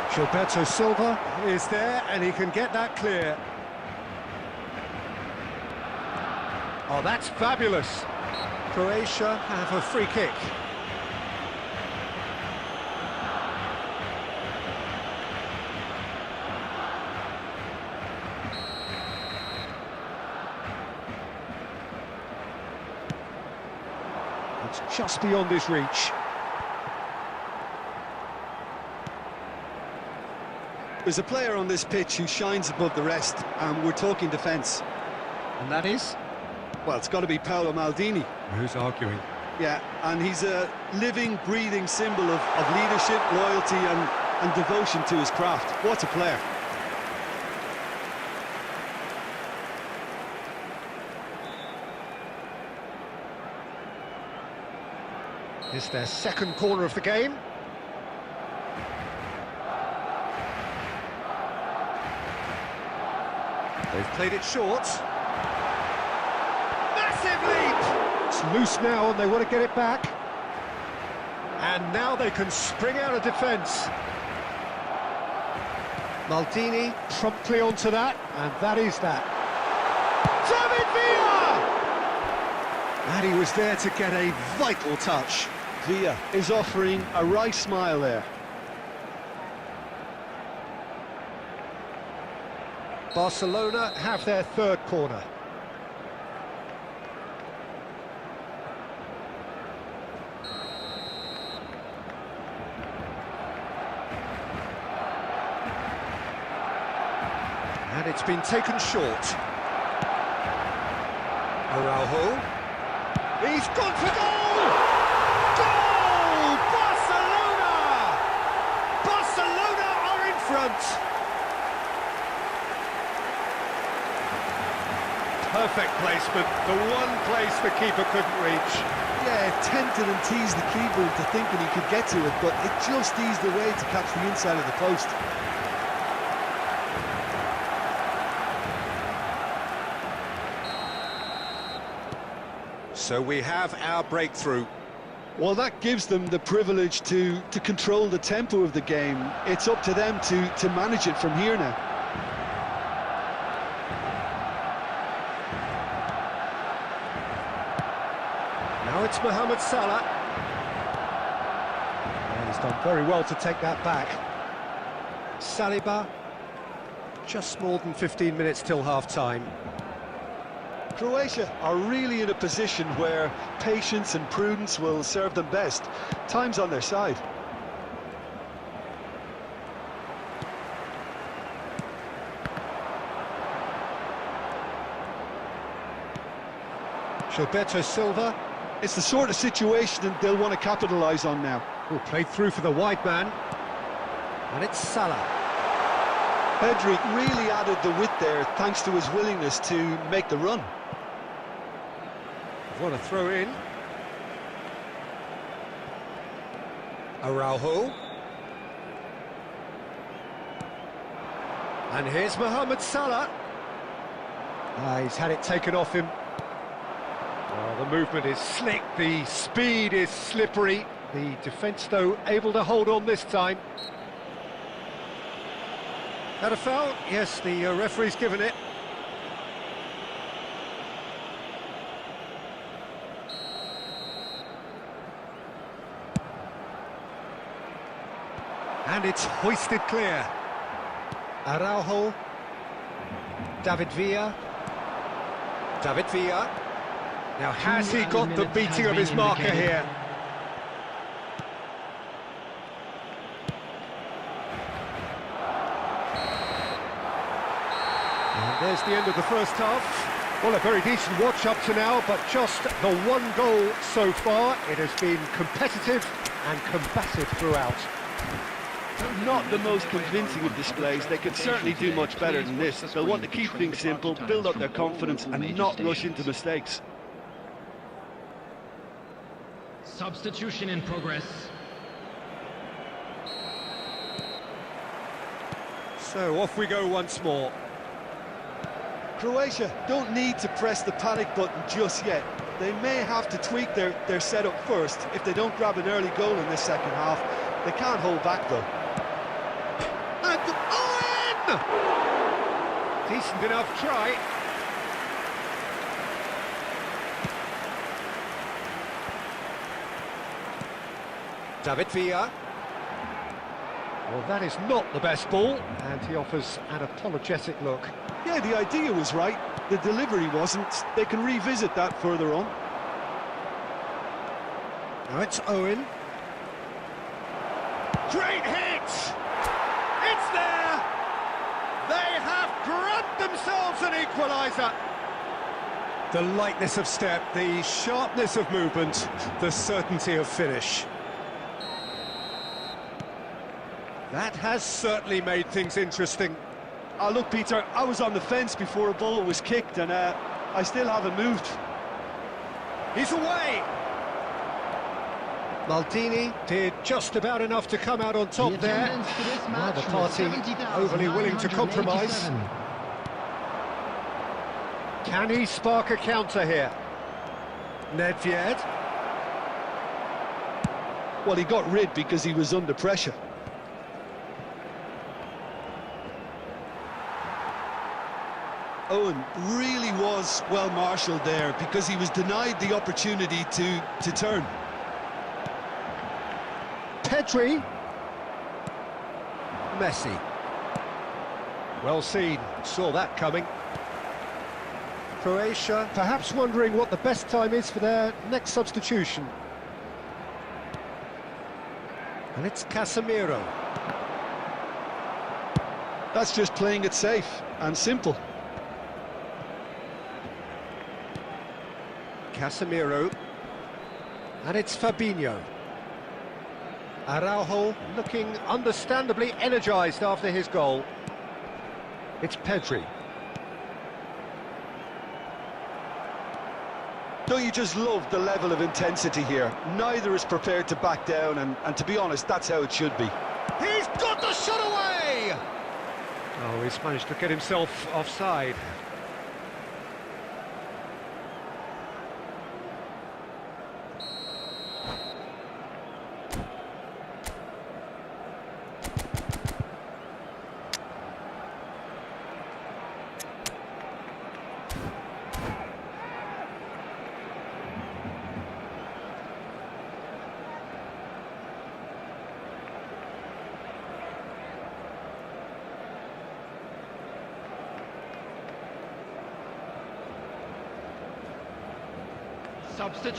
Gilberto Silva is there, and he can get that clear. Oh, that's fabulous. Croatia have a free kick. It's just beyond his reach. There's a player on this pitch who shines above the rest, and we're talking defence. And that is? Well, it's got to be Paolo Maldini. Who's arguing? Yeah, and he's a living, breathing symbol of leadership, loyalty and devotion to his craft. What a player. It's their second corner of the game. They've played it short. Massive leap! It's loose now and they want to get it back. And now they can spring out of defence. Maldini promptly onto that, and that is that. David Villa! And he was there to get a vital touch. Villa is offering a right smile there. Barcelona have their third corner. And it's been taken short. A Araujo. He's gone for goal! Goal! Barcelona! Barcelona are in front. Perfect placement, the one place the keeper couldn't reach. Yeah, tempted and teased the keeper into thinking he could get to it, but it just eased away to catch the inside of the post. So we have our breakthrough. Well, that gives them the privilege to control the tempo of the game. It's up to them to manage it from here now. Now it's Mohamed Salah. And he's done very well to take that back. Saliba. Just more than 15 minutes till half-time. Croatia are really in a position where patience and prudence will serve them best. Time's on their side. Gilberto Silva. It's the sort of situation they'll want to capitalise on now. Oh, played through for the wide man. And it's Salah. Pedri really added the width there thanks to his willingness to make the run. What a throw in. Araujo. And here's Mohamed Salah. He's had it taken off him. Well, the movement is slick, the speed is slippery. The defence, though, able to hold on this time. That a foul? Yes, the referee's given it. And it's hoisted clear. Araujo. David Villa. David Villa. Now, has he got the beating of his marker here? And there's the end of the first half. Well, a very decent watch up to now, but just the one goal so far. It has been competitive and combative throughout. Not the most convincing of displays. They could certainly do much better than this. They'll want to keep things simple, build up their confidence and not rush into mistakes. Substitution in progress. So off we go once more. Croatia don't need to press the panic button just yet. They may have to tweak their setup first if they don't grab an early goal in this second half. They can't hold back though. And Owen! Decent enough try. David Villa. Well, that is not the best ball, and he offers an apologetic look. Yeah, the idea was right. The delivery wasn't. They can revisit that further on. Now it's Owen. Great hit! It's there! They have grabbed themselves an equaliser. The lightness of step, the sharpness of movement, the certainty of finish. That has certainly made things interesting. Look, Peter, I was on the fence before a ball was kicked, and I still haven't moved. He's away! Maldini did just about enough to come out on top there. Now the party overly willing to compromise. Can he spark a counter here? Nedved. Well, he got rid because he was under pressure. Owen really was well marshalled there because he was denied the opportunity to turn. Pedri. Messi. Well seen, saw that coming. Croatia perhaps wondering what the best time is for their next substitution. And it's Casemiro. That's just playing it safe and simple. Casemiro. And it's Fabinho. Araujo looking understandably energised after his goal. It's Pedri. Don't you just love the level of intensity here? Neither is prepared to back down, and to be honest, that's how it should be. He's got the shot away! Oh, he's managed to get himself offside.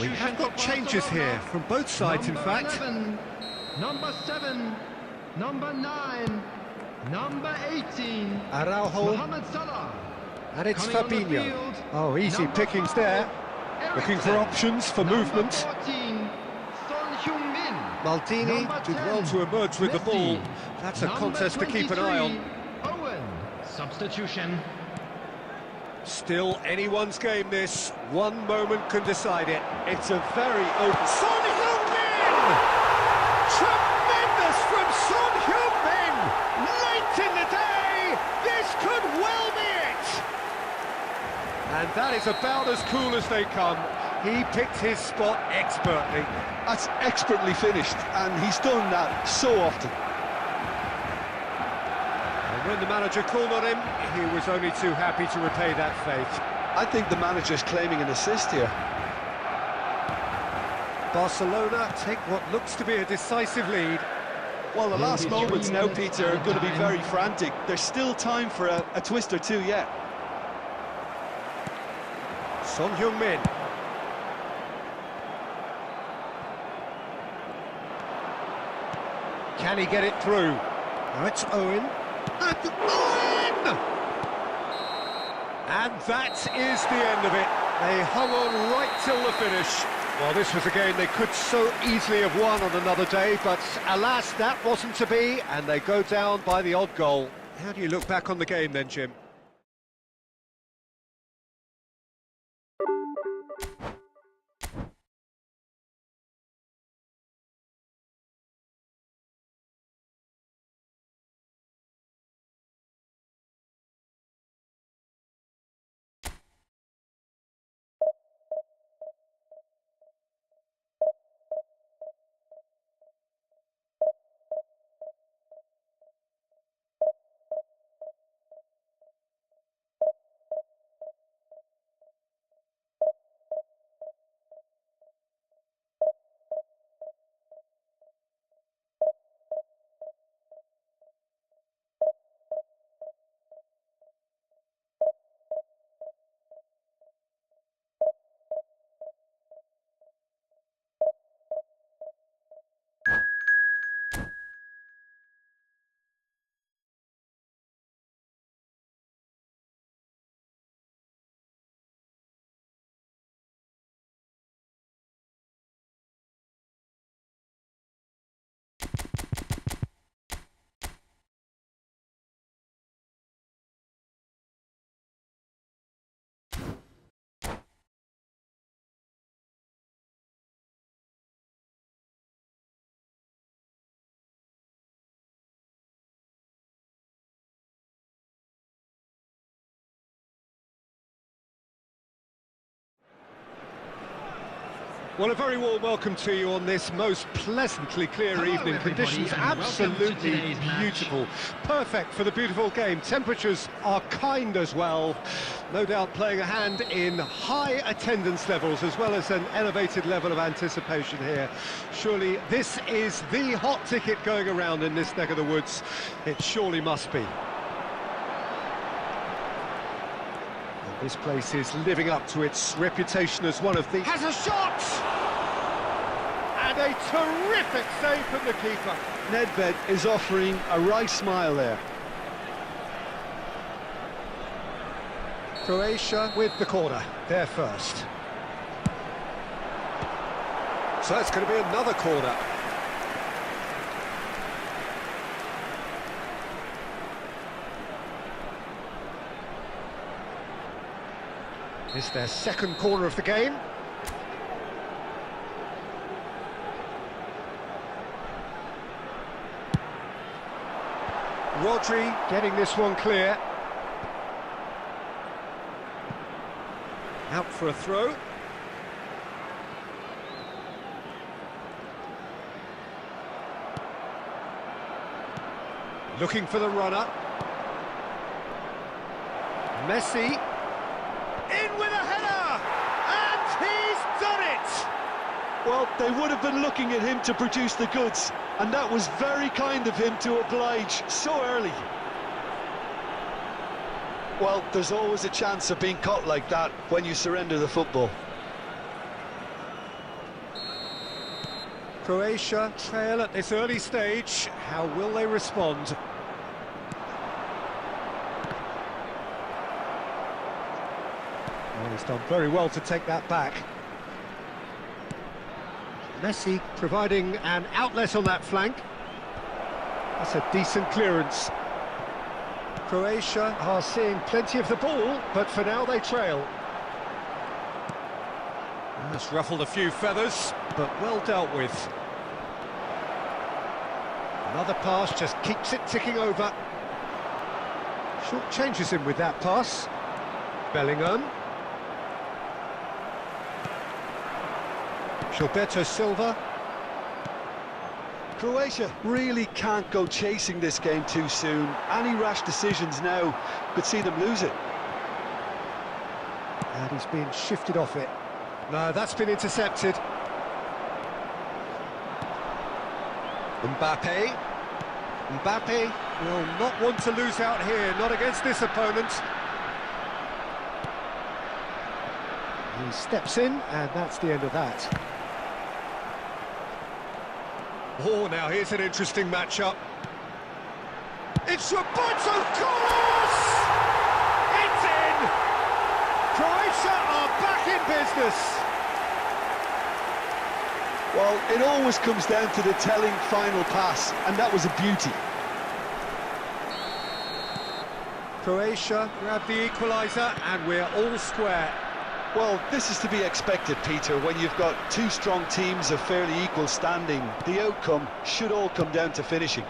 We have got changes here from both sides, in fact. 11, number 7, number 9, number 18. Araujo. Mohamed Salah. And it's Coming on the Fabinho. field, Oh, easy number pickings 5, there. Looking for Eriksen. options for Number movement. 14, Son Heung-min. Maldini Number did 10, well to emerge with the ball. Messi. That's a Number contest to keep an eye on. 23, Owen. Substitution. Still anyone's game, this. One moment can decide it. It's a very open... Son Heung-min! Tremendous from Son Heung-min! Late in the day, this could well be it! And that is about as cool as they come. He picked his spot expertly. That's expertly finished, and he's done that so often. And when the manager called on him, he was only too happy to repay that faith. I think the manager's claiming an assist here. Barcelona take what looks to be a decisive lead. Well, the last 3 moments now, minutes Peter, are going to be time. very frantic. There's still time for a twist or two yet. Son Heung-min. Can he get it through? Now it's Owen. And Owen! And that is the end of it. They hung on right till the finish. Well, this was a game they could so easily have won on another day, but alas, that wasn't to be, and they go down by the odd goal. How do you look back on the game then, Jim? Well, a very warm welcome to you on this most pleasantly clear Hello, evening. everybody, Conditions and welcome to absolutely today's match. beautiful. Perfect for the beautiful game. Temperatures are kind as well. No doubt playing a hand in high attendance levels as well as an elevated level of anticipation here. Surely this is the hot ticket going around in this neck of the woods. It surely must be. This place is living up to its reputation as one of the... Has a shot! And a terrific save from the keeper. Nedved is offering a wry smile there. Croatia with the corner, there first. So it's going to be another corner. It's their second corner of the game. Rodri getting this one clear. Out for a throw. Looking for the runner. Messi. In with a header! And he's done it! Well, they would have been looking at him to produce the goods, and that was very kind of him to oblige so early. Well, there's always a chance of being caught like that when you surrender the football. Croatia trail at this early stage. How will they respond? Well, he's done very well to take that back. Messi providing an outlet on that flank. That's a decent clearance. Croatia are seeing plenty of the ball, but for now they trail. That's ruffled a few feathers, but well dealt with. Another pass just keeps it ticking over. Short changes him with that pass. Bellingham. Gilberto Silva. Croatia really can't go chasing this game too soon. Any rash decisions now could see them lose it. And he's being shifted off it. No, that's been intercepted. Mbappe. Mbappe will not want to lose out here, not against this opponent. He steps in, and that's the end of that. Oh, now here's an interesting matchup. It's Roberto Carlos! It's in! Croatia are back in business. Well, it always comes down to the telling final pass, and that was a beauty. Croatia grab the equaliser, and we're all square. Well, this is to be expected, Peter. When you've got two strong teams of fairly equal standing, the outcome should all come down to finishing.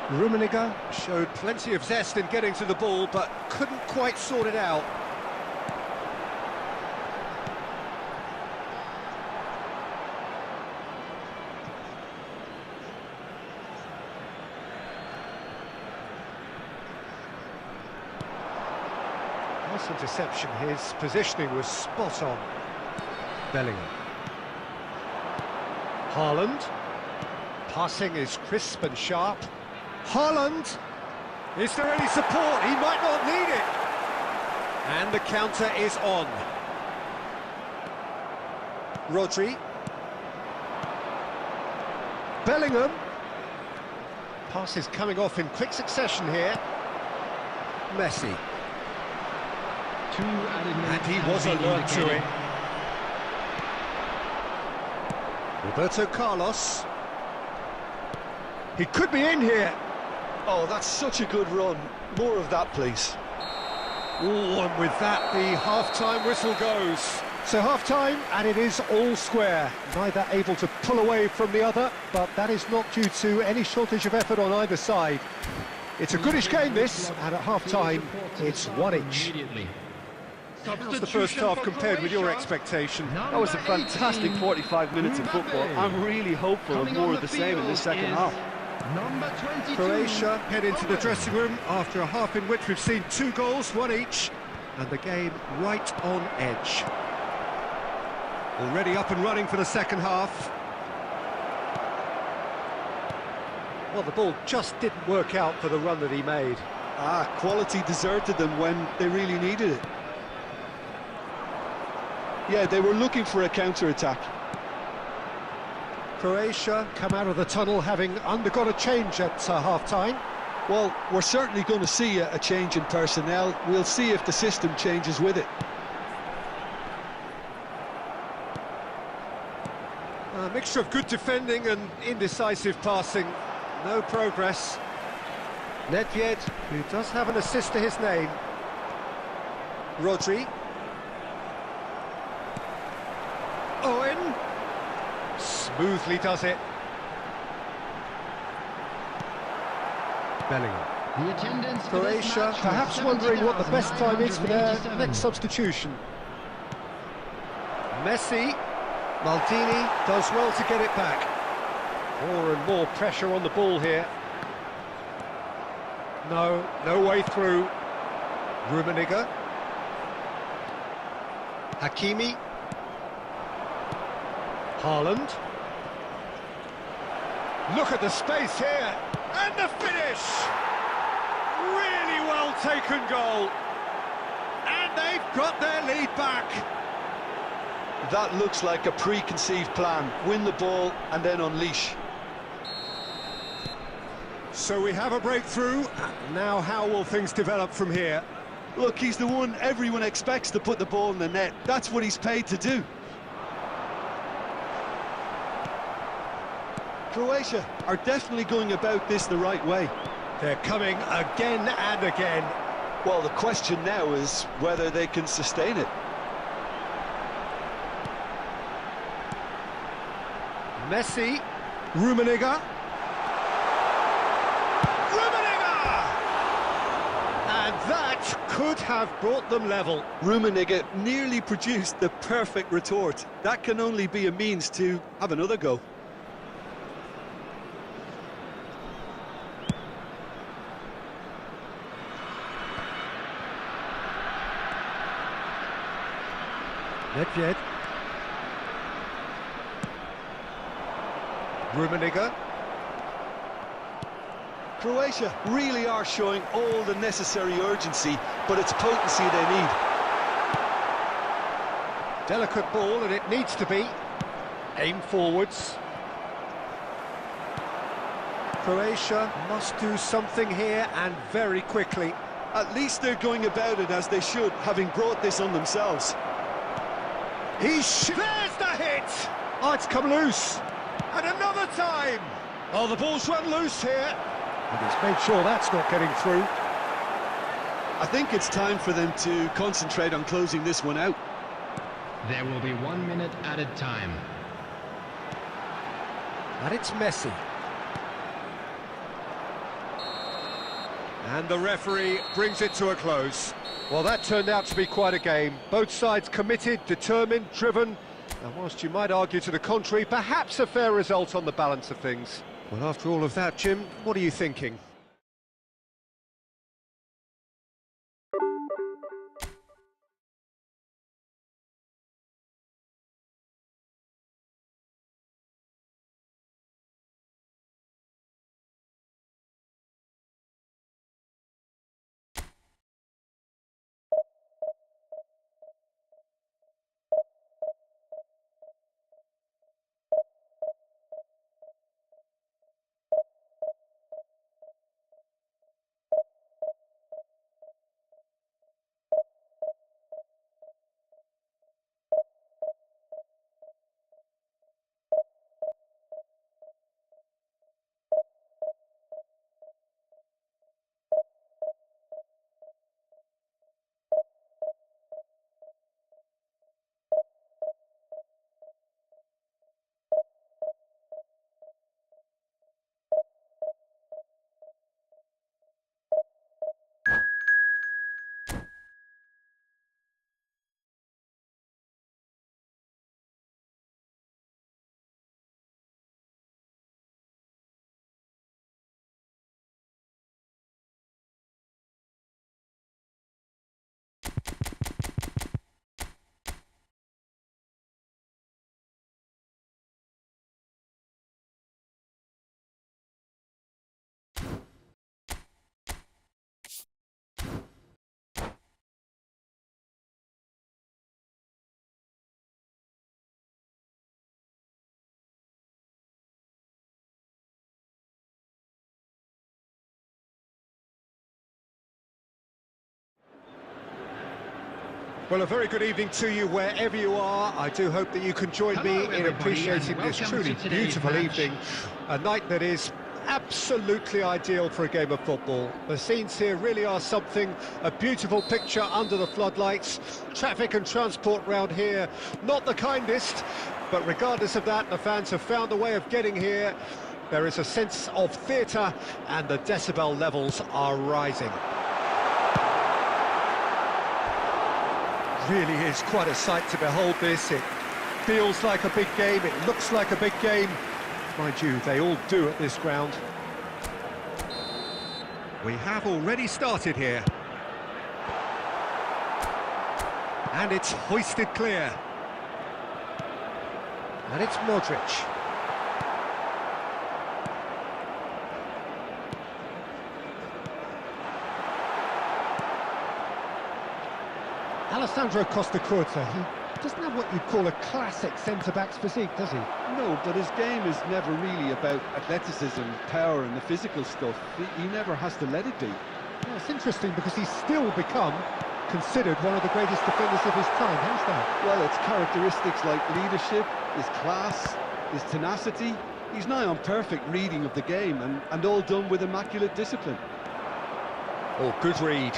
Rummenigge showed plenty of zest in getting to the ball, but couldn't quite sort it out. Nice interception. His positioning was spot on. Bellingham. Haaland. Passing is crisp and sharp. Haaland. Is there any support? He might not need it. And the counter is on. Rodri. Bellingham. Passes coming off in quick succession here. Messi. And he was alert to it. Roberto Carlos. He could be in here. Oh, that's such a good run. More of that, please. Oh, and with that, the half-time whistle goes. So half-time, and it is all square. Neither able to pull away from the other, but that is not due to any shortage of effort on either side. It's a goodish game, this, and at half-time, it's one each. How's the first half compared with your expectation? That was a fantastic 45 minutes of football. I'm really hopeful of more of the same in this second half. Croatia head into the dressing room after a half in which we've seen 2 goals, 1 each, and the game right on edge. Already up and running for the second half. Well, the ball just didn't work out for the run that he made. Quality deserted them when they really needed it. Yeah, they were looking for a counter-attack. Croatia come out of the tunnel having undergone a change at half-time. Well, we're certainly going to see a change in personnel. We'll see if the system changes with it. A mixture of good defending and indecisive passing. No progress. Nedved, who does have an assist to his name. Rodri. Owen. Smoothly does it. Bellingham. The attendance for this Croatia, match perhaps was wondering what the best time is for their 70,987. next substitution. Messi. Maldini does well to get it back. More and more pressure on the ball here. No way through. Rummenigge. Hakimi. Haaland. Look at the space here. And the finish! Really well taken goal. And they've got their lead back. That looks like a preconceived plan. Win the ball and then unleash. So we have a breakthrough. Now how will things develop from here? Look, he's the one everyone expects to put the ball in the net. That's what he's paid to do. Croatia are definitely going about this the right way. They're coming again and again. Well, the question now is whether they can sustain it. Messi. Rummenigge. And that could have brought them level. Rummenigge nearly produced the perfect retort. That can only be a means to have another go. Nedved. Rummenigge. Croatia really are showing all the necessary urgency, but it's potency they need. Delicate ball, and it needs to be. Aim forwards. Croatia must do something here, and very quickly. At least they're going about it as they should, having brought this on themselves. There's the hit! Oh, it's come loose. And another time. Oh, the ball's run loose here. And he's made sure that's not getting through. I think it's time for them to concentrate on closing this one out. There will be 1 minute added time. And it's Messi. And the referee brings it to a close. Well, that turned out to be quite a game. Both sides committed, determined, driven. And whilst you might argue to the contrary, perhaps a fair result on the balance of things. Well, after all of that, Jim, what are you thinking? Well, a very good evening to you wherever you are. I do hope that you can join me in appreciating this truly beautiful evening. A night that is absolutely ideal for a game of football. The scenes here really are something, a beautiful picture under the floodlights. Traffic and transport round here, not the kindest, but regardless of that, the fans have found a way of getting here. There is a sense of theatre and the decibel levels are rising. Really is quite a sight to behold this. It feels like a big game, it looks like a big game. Mind you, they all do at this ground. We have already started here. And it's hoisted clear. And it's Modric. Alessandro Costa-Curta, he doesn't have what you'd call a classic centre-back's physique, does he? No, but his game is never really about athleticism, power and the physical stuff. He never has to let it be. Well, it's interesting because he's still become considered one of the greatest defenders of his time. How's that? Well, it's characteristics like leadership, his class, his tenacity. He's nigh on perfect reading of the game and all done with immaculate discipline. Oh, good read.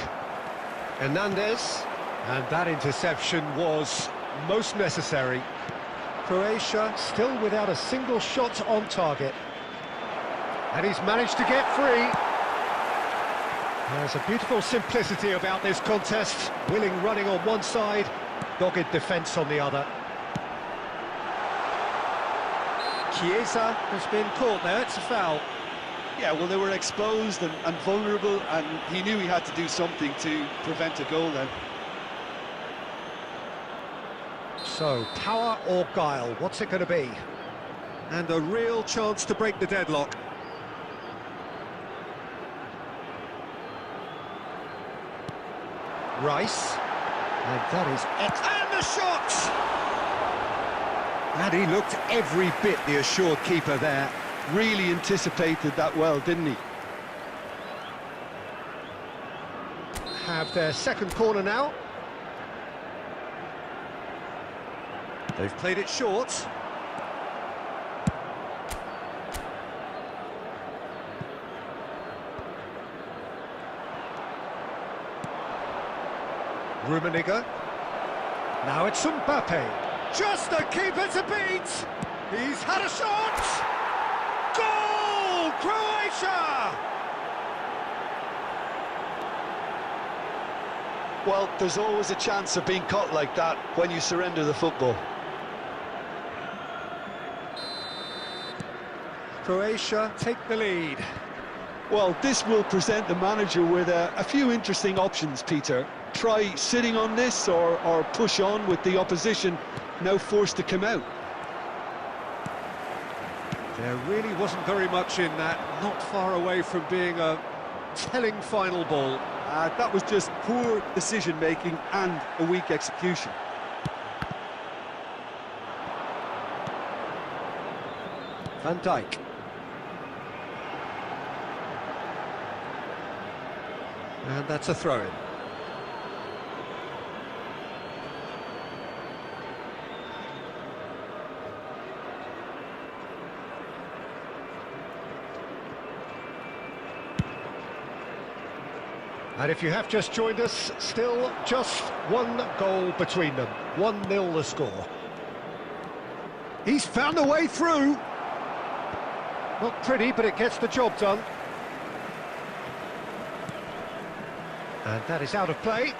Hernandez. And that interception was most necessary. Croatia still without a single shot on target. And he's managed to get free. There's a beautiful simplicity about this contest. Willing running on one side, dogged defence on the other. Chiesa has been caught there, it's a foul. Yeah, well, they were exposed and vulnerable, and he knew he had to do something to prevent a goal then. So, power or guile, what's it going to be? And a real chance to break the deadlock. Rice. And that is and the shot! And he looked every bit the assured keeper there. Really anticipated that well, didn't he? Have their second corner now. They've played it short. Rummenigge. Now it's Mbappe. Just the keeper to beat. He's had a shot. Goal, Croatia! Well, there's always a chance of being caught like that when you surrender the football. Croatia take the lead. Well, this will present the manager with a few interesting options, Peter. Try sitting on this or push on with the opposition now forced to come out. There really wasn't very much in that, not far away from being a telling final ball. That was just poor decision-making and a weak execution. Van Dijk. And that's a throw-in. And if you have just joined us, still just one goal between them. 1-0 the score. He's found a way through. Not pretty, but it gets the job done. And that is out of play.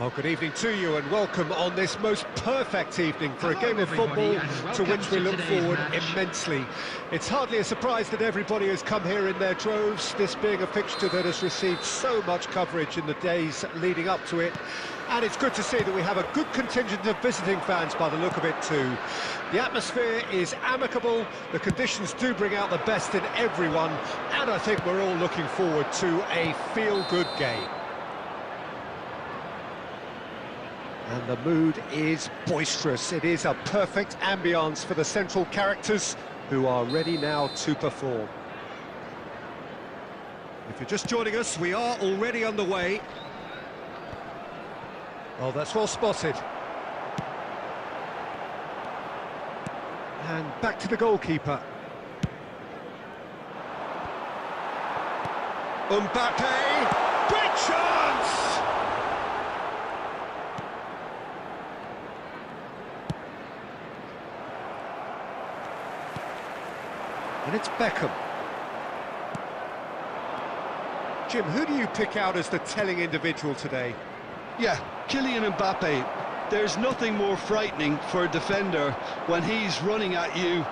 Well, good evening to you and welcome on this most perfect evening for a game of football to which we look forward immensely. It's hardly a surprise that everybody has come here in their droves, this being a fixture that has received so much coverage in the days leading up to it. And it's good to see that we have a good contingent of visiting fans by the look of it too. The atmosphere is amicable, the conditions do bring out the best in everyone, and I think we're all looking forward to a feel-good game. And the mood is boisterous. It is a perfect ambience for the central characters who are ready now to perform. If you're just joining us, we are already underway. Oh, that's well spotted. And back to the goalkeeper. Mbappe! Great chance! And it's Beckham. Jim, who do you pick out as the telling individual today? Yeah, Kylian Mbappe. There's nothing more frightening for a defender when he's running at you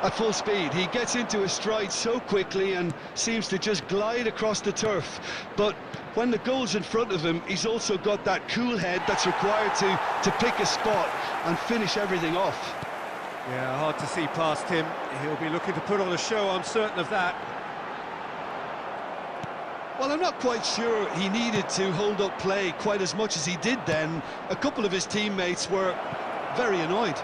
at full speed. He gets into his stride so quickly and seems to just glide across the turf. But when the goal's in front of him, he's also got that cool head that's required to pick a spot and finish everything off. Yeah, hard to see past him. He'll be looking to put on a show, I'm certain of that. Well, I'm not quite sure he needed to hold up play quite as much as he did then. A couple of his teammates were very annoyed.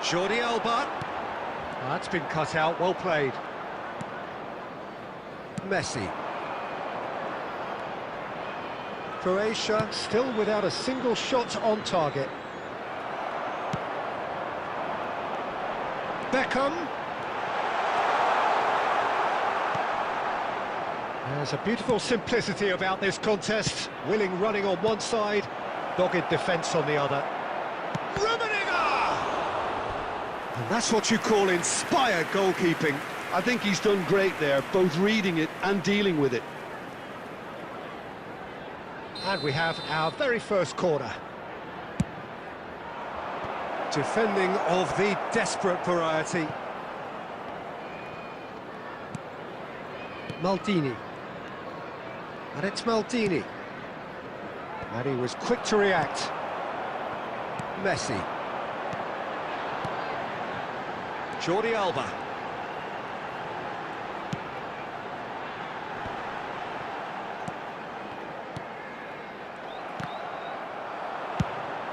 Jordi Alba. That's been cut out, well played. Messi. Croatia still without a single shot on target. Beckham. There's a beautiful simplicity about this contest. Willing running on one side, dogged defence on the other. And that's what you call inspired goalkeeping. I think he's done great there, both reading it and dealing with it. And we have our very first corner. Defending of the desperate variety. Maldini. And it's Maldini. And he was quick to react. Messi. Jordi Alba.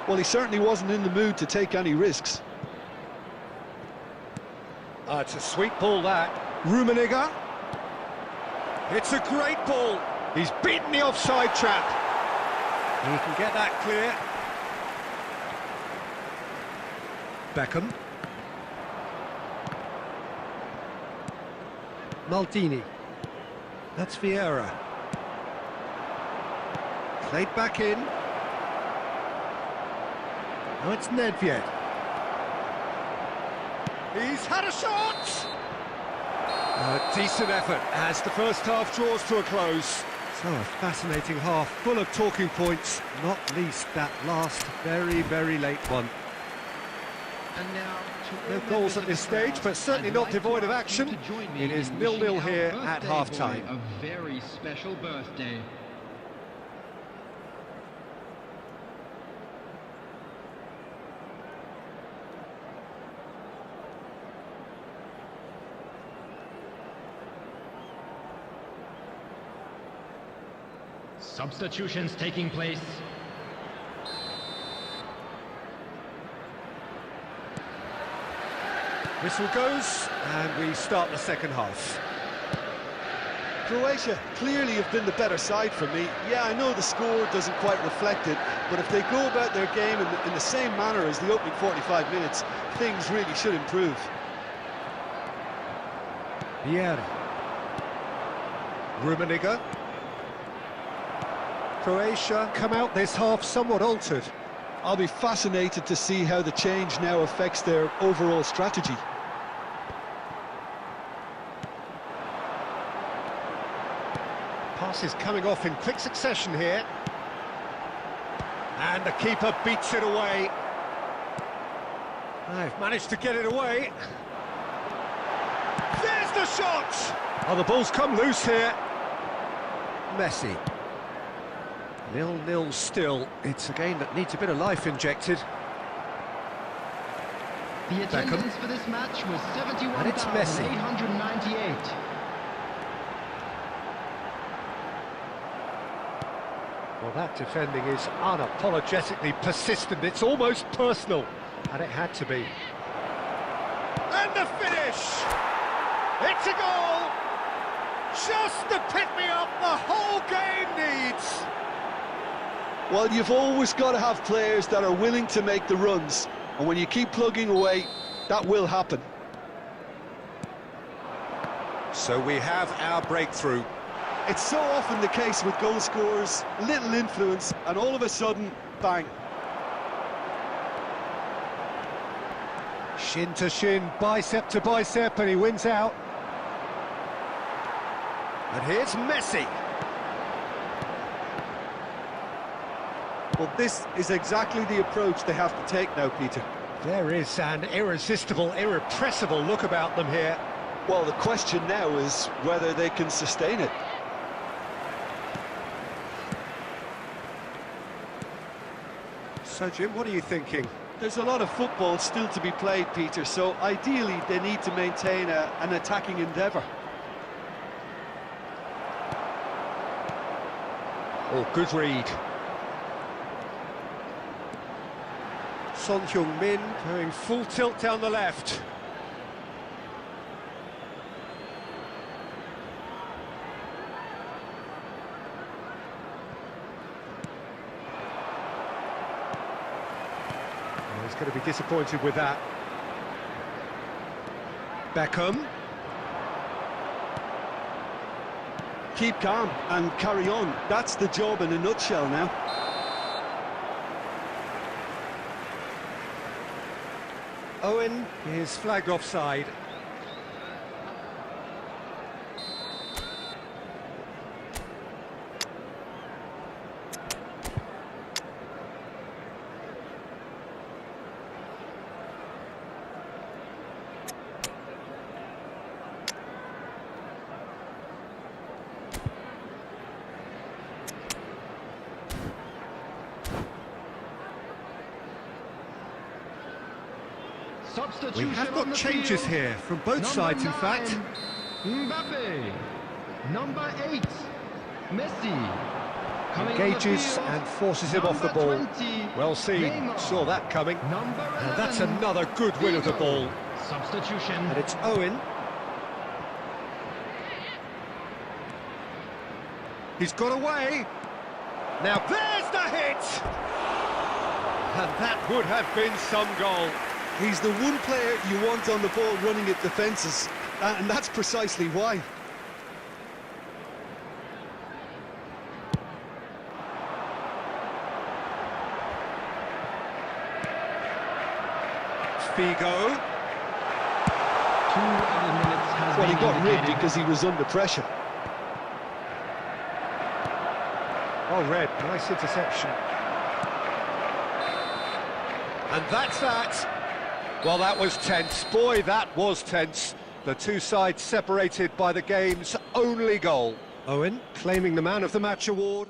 Well, he certainly wasn't in the mood to take any risks. It's a sweet ball, that. Rummenigge. It's a great ball. He's beaten the offside trap. He can get that clear. Beckham. Maldini. That's Vieira. Played back in. Now it's Nedved. He's had a shot! A decent effort as the first half draws to a close. So a fascinating half, full of talking points, not least that last very, very late one. And now, No goals at this stage, but certainly not devoid of action. It is 0-0 here at half-time. A very special birthday. Substitutions taking place. Whistle goes, and we start the second half. Croatia clearly have been the better side for me. Yeah, I know the score doesn't quite reflect it, but if they go about their game in the same manner as the opening 45 minutes, things really should improve. Vieira. Rummenigge. Croatia come out this half somewhat altered. I'll be fascinated to see how the change now affects their overall strategy. Passes coming off in quick succession here. And the keeper beats it away. They've managed to get it away. There's the shot! Oh, the ball's come loose here. Messi. 0-0 still. It's a game that needs a bit of life injected. The attendance for this match was 71,898. Well, that defending is unapologetically persistent. It's almost personal, and it had to be. And the finish! It's a goal! Just the pick-me-up the whole game needs! Well, you've always got to have players that are willing to make the runs, and when you keep plugging away, that will happen. So we have our breakthrough. It's so often the case with goal scorers, little influence, and all of a sudden, bang. Shin to shin, bicep to bicep, and he wins out. And here's Messi. Well, this is exactly the approach they have to take now, Peter. There is an irresistible, irrepressible look about them here. Well, the question now is whether they can sustain it. So, Jim, what are you thinking? There's a lot of football still to be played, Peter, so ideally they need to maintain an attacking endeavour. Oh, good read. Son Heung-min going full tilt down the left. Oh, he's going to be disappointed with that. Beckham. Keep calm and carry on. That's the job in a nutshell now. Owen is flagged offside. We have got changes here from both sides, in fact. Mbappe. Number 8, Messi. Engages and forces him off the ball. 20, Well seen, Neymar. saw that coming. Number 11, And that's another good win of the ball. Substitution. And it's Owen. He's got away. Now there's the hit! And that would have been some goal. He's the one player you want on the ball running at defences, and that's precisely why. Figo. 2 other minutes has Well, he been got rigged indicated. because he was under pressure. Oh, red, nice interception. And that's that. Well, that was tense. Boy, that was tense. The two sides separated by the game's only goal. Owen claiming the Man of the Match award.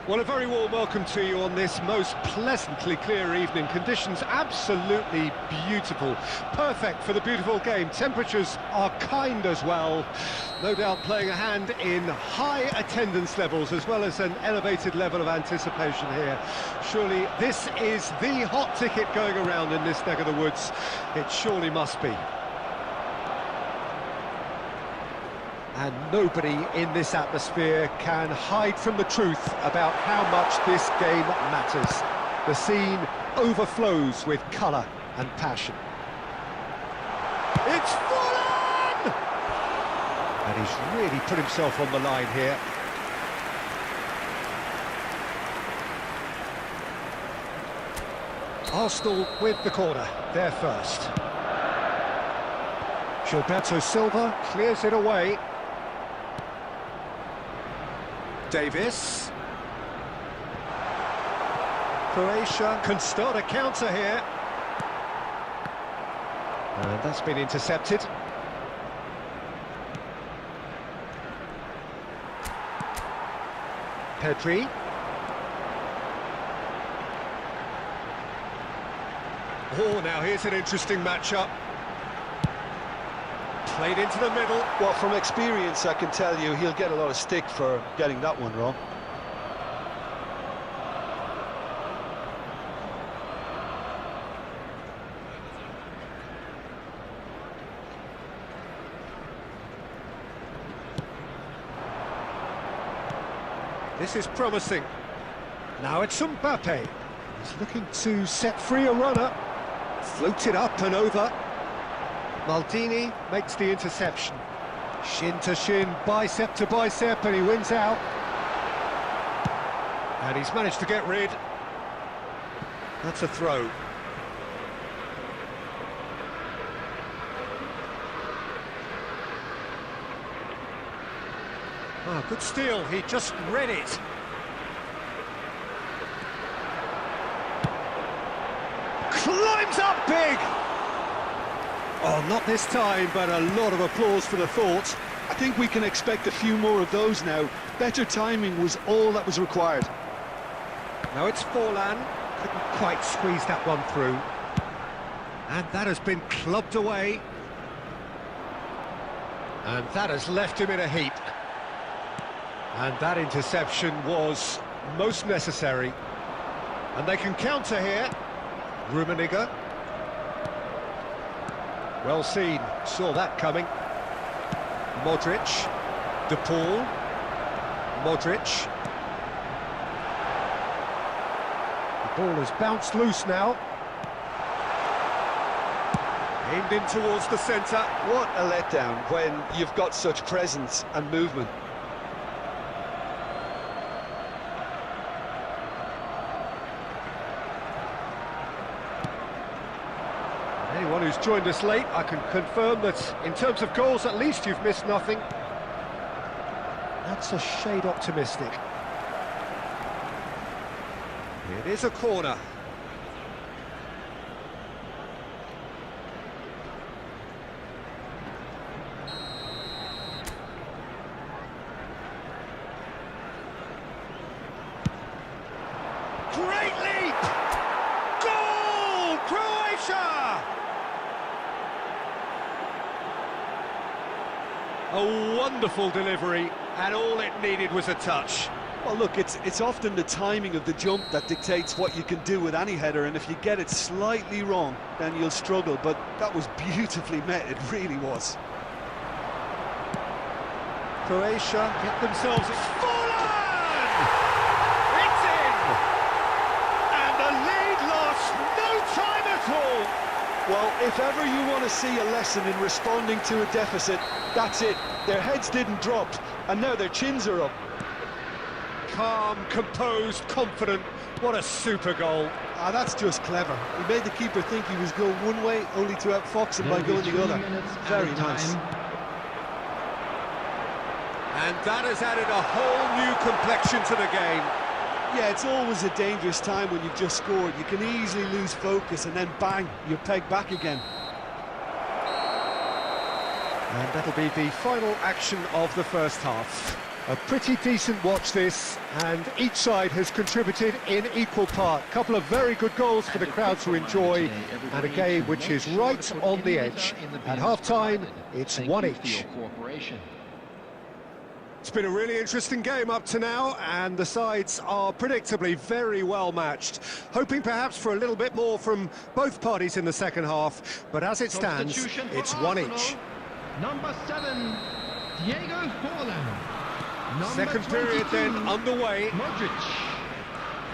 Well, a very warm welcome to you on this most pleasantly clear evening. Conditions absolutely beautiful. Perfect for the beautiful game. Temperatures are kind as well. No doubt playing a hand in high attendance levels as well as an elevated level of anticipation here. Surely this is the hot ticket going around in this neck of the woods. It surely must be. And nobody in this atmosphere can hide from the truth about how much this game matters. The scene overflows with colour and passion. It's full on! And he's really put himself on the line here. Arsenal with the corner, they're first. Gilberto Silva clears it away. Davis. Croatia can start a counter here. And that's been intercepted. Pedri. Oh, now here's an interesting matchup. Played into the middle. Well, from experience, I can tell you he'll get a lot of stick for getting that one wrong. This is promising. Now it's Mbappe. He's looking to set free a runner. Floated up and over. Maldini makes the interception. Shin to shin, bicep to bicep, and he wins out. And he's managed to get rid. That's a throw. Oh, good steal, he just read it. Climbs up big! Oh, not this time, but a lot of applause for the thought. I think we can expect a few more of those now. Better timing was all that was required. Now it's Forlan, couldn't quite squeeze that one through. And that has been clubbed away. And that has left him in a heap. And that interception was most necessary. And they can counter here. Rummenigge. Well seen, saw that coming. Modric, De Paul, Modric. The ball has bounced loose now. Aimed in towards the centre. What a letdown when you've got such presence and movement. Anyone who's joined us late, I can confirm that in terms of goals, at least you've missed nothing. That's a shade optimistic. It is a corner. Great leap! Goal! Croatia! A wonderful delivery, and all it needed was a touch. Well, look, it's often the timing of the jump that dictates what you can do with any header, and if you get it slightly wrong, then you'll struggle, but that was beautifully met, it really was. Croatia get themselves... It's Forlan! It's in! And the lead lost no time at all! Well, if ever you want to see a lesson in responding to a deficit, that's it. Their heads didn't drop, and now their chins are up. Calm, composed, confident. What a super goal. Ah, that's just clever. He made the keeper think he was going one way, only to outfox him by going the other. Very nice. And that has added a whole new complexion to the game. Yeah, it's always a dangerous time when you've just scored. You can easily lose focus and then bang, you're pegged back again. And that'll be the final action of the first half. A pretty decent watch this, and each side has contributed in equal part. Couple of very good goals for the crowd to enjoy, and a game which is right on the edge. At half-time, it's one each. It's been a really interesting game up to now, and the sides are predictably very well matched. Hoping perhaps for a little bit more from both parties in the second half, but as it stands, it's one each. Number 7, Diego Forlan. Second period then underway. Modric.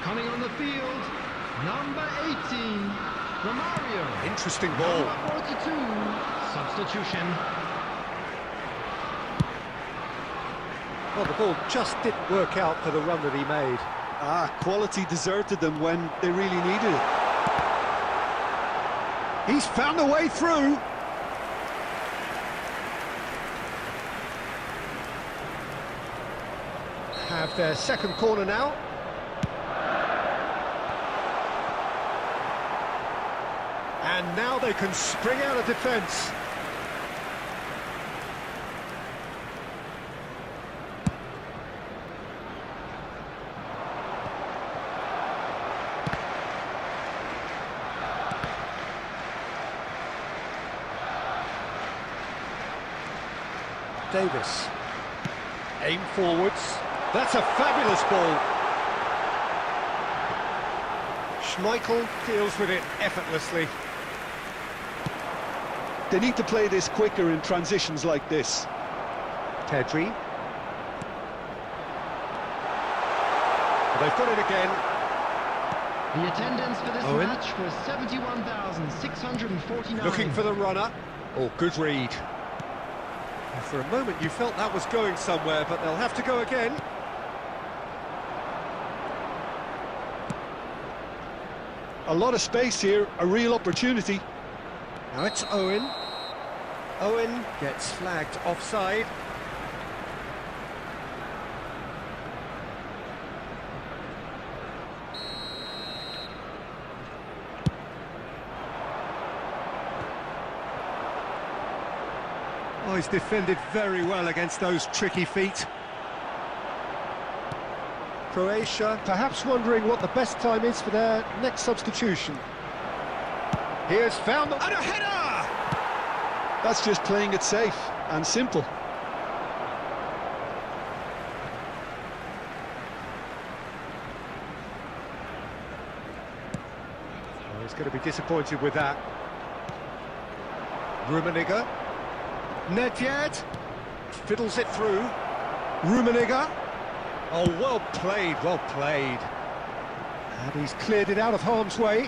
Coming on the field, number 18, Romario. Interesting ball. Number 42, substitution. Well, the ball just didn't work out for the run that he made. Quality deserted them when they really needed it. He's found a way through. Have their second corner now. And now they can spring out of defence. Davis. Aim forwards. That's a fabulous ball. Schmeichel deals with it effortlessly. They need to play this quicker in transitions like this. Pedri. They've got it again. The attendance for this Owen. match was 71,649. Looking for the runner. Oh, good read. For a moment you felt that was going somewhere, but they'll have to go again. A lot of space here, a real opportunity. Now it's Owen. Owen gets flagged offside. Oh, he's defended very well against those tricky feet. Croatia perhaps wondering what the best time is for their next substitution. Here's found the... and a header! That's just playing it safe and simple. Oh, he's going to be disappointed with that. Rummenigge. Nedved fiddles it through. Rummenigge. Oh, well played, well played. And he's cleared it out of harm's way.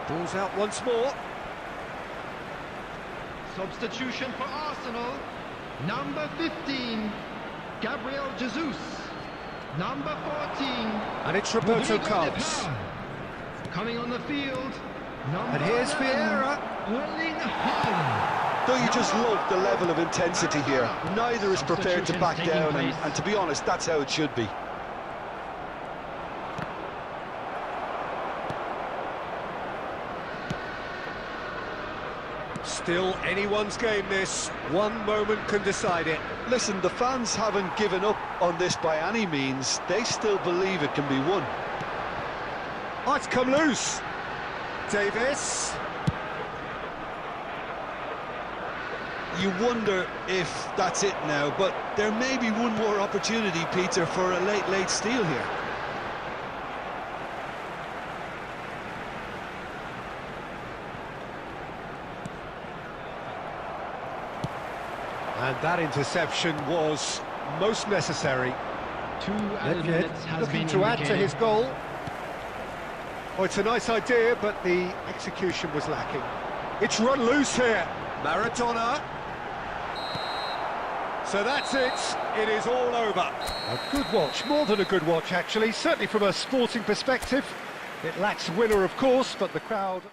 Ball's out once more. Substitution for Arsenal. Number 15, Gabriel Jesus. Number 14, And it's Roberto Rodrigo Carlos. de Paul. Coming on the field, number And here's 11, Vieira. Erling Haaland. Don't you just love the level of intensity here? Neither is prepared to back down, and to be honest, that's how it should be. Still anyone's game this. One moment can decide it. Listen, the fans haven't given up on this by any means. They still believe it can be won. Oh, it's come loose. Davis. You wonder if that's it now, but there may be one more opportunity, Peter, for a late steal here. And that interception was most necessary. 2 added minutes has looking been to add to indicated. his goal. Oh, it's a nice idea, but the execution was lacking. It's run loose here. Maradona. So that's it. it is all over. A good watch, more than a good watch actually, certainly from a sporting perspective. It lacks winner, of course, but the crowd...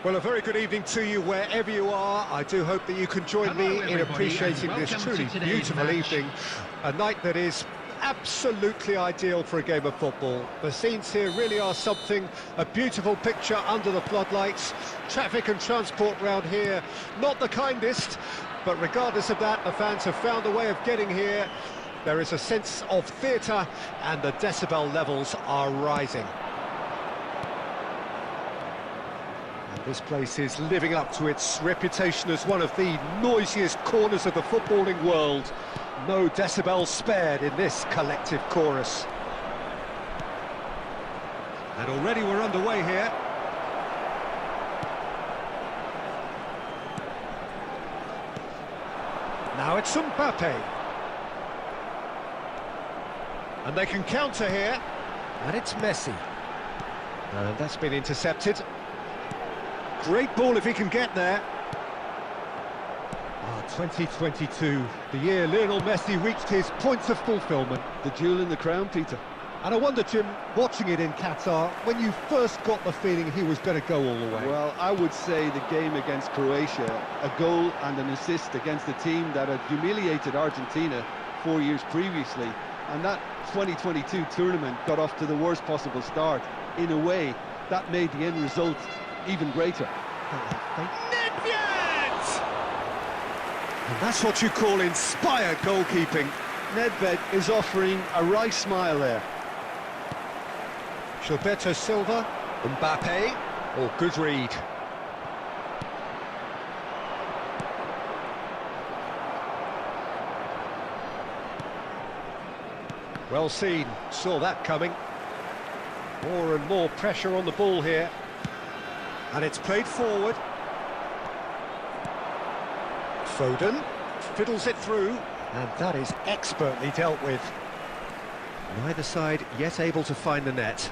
Well, a very good evening to you wherever you are. I do hope that you can join me in appreciating this truly beautiful evening. A night that is absolutely ideal for a game of football. The scenes here really are something, a beautiful picture under the floodlights. Traffic and transport round here, not the kindest, but regardless of that, the fans have found a way of getting here. There is a sense of theatre and the decibel levels are rising. This place is living up to its reputation as one of the noisiest corners of the footballing world. No decibels spared in this collective chorus. And already we're underway here. Now it's Mbappe. And they can counter here. And it's Messi. And that's been intercepted. Great ball if he can get there. 2022, the year Lionel Messi reached his points of fulfilment. The jewel in the crown, Peter. And I wonder, Jim, watching it in Qatar, when you first got the feeling he was going to go all the way. Well, I would say the game against Croatia, a goal and an assist against a team that had humiliated Argentina 4 years previously. And that 2022 tournament got off to the worst possible start. In a way, that made the end result even greater. And that's what you call inspired goalkeeping. Nedved is offering a wry smile there. Gilberto Silva, Mbappe, or good read. Well seen, saw that coming. More and more pressure on the ball here. And it's played forward. Foden fiddles it through, and that is expertly dealt with. Neither side yet able to find the net.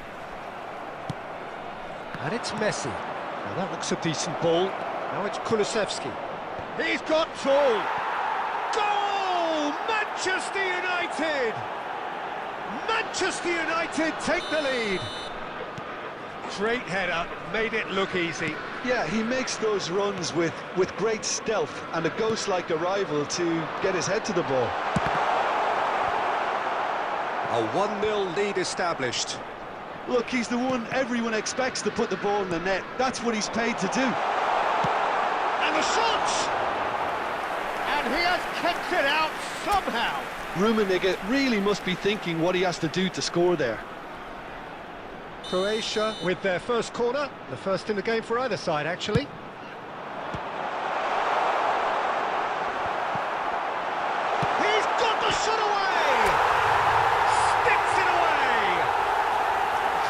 And it's Messi. Now that looks a decent ball. Now it's Kulusevski. He's got goal! Goal! Manchester United! Manchester United take the lead. Straight header, made it look easy. Yeah, he makes those runs with great stealth and a ghost-like arrival to get his head to the ball. A 1-0 lead established. Look, he's the one everyone expects to put the ball in the net. That's what he's paid to do. And the shot! And he has kicked it out somehow. Rummenigge really must be thinking what he has to do to score there. Croatia with their first corner, the first in the game for either side, actually. He's got the shot away! Sticks it away!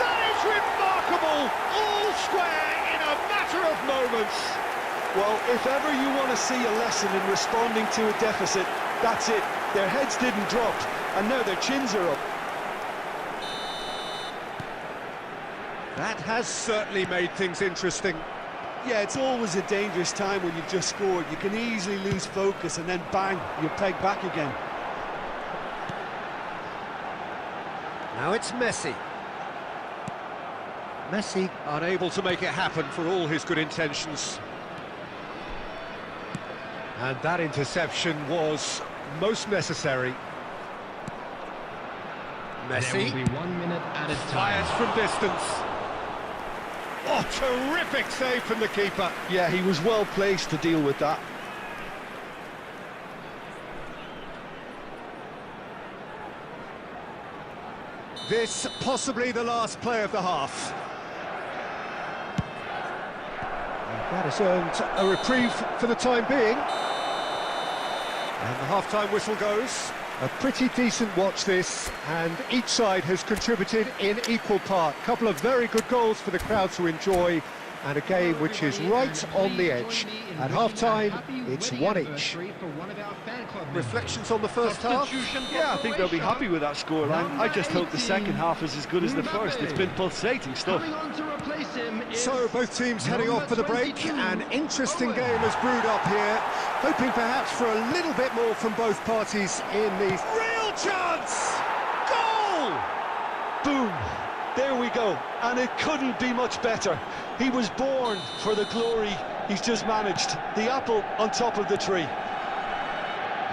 That is remarkable! All square in a matter of moments. Well, if ever you want to see a lesson in responding to a deficit, that's it. Their heads didn't drop, and now their chins are up. That has certainly made things interesting. Yeah, it's always a dangerous time when you've just scored. You can easily lose focus and then bang, you're pegged back again. Now it's Messi. Messi unable to make it happen for all his good intentions. And that interception was most necessary. Messi There will be 1 minute added time. fires from distance. Oh, terrific save from the keeper. Yeah, he was well placed to deal with that. This possibly the last play of the half. And that has earned a reprieve for the time being. And the half-time whistle goes. A pretty decent watch this, and each side has contributed in equal part. Couple of very good goals for the crowd to enjoy, and a game which is right on the edge. At half-time, it's one each. Reflections on the first half? Yeah, I think they'll be happy with that scoreline. I just hope the second half is as good as the first. It's been pulsating stuff. So both teams heading off for the break. An interesting game has brewed up here, hoping perhaps for a little bit more from both parties in these. Real chance! Goal! Boom! There we go, and it couldn't be much better. He was born for the glory he's just managed. The apple on top of the tree.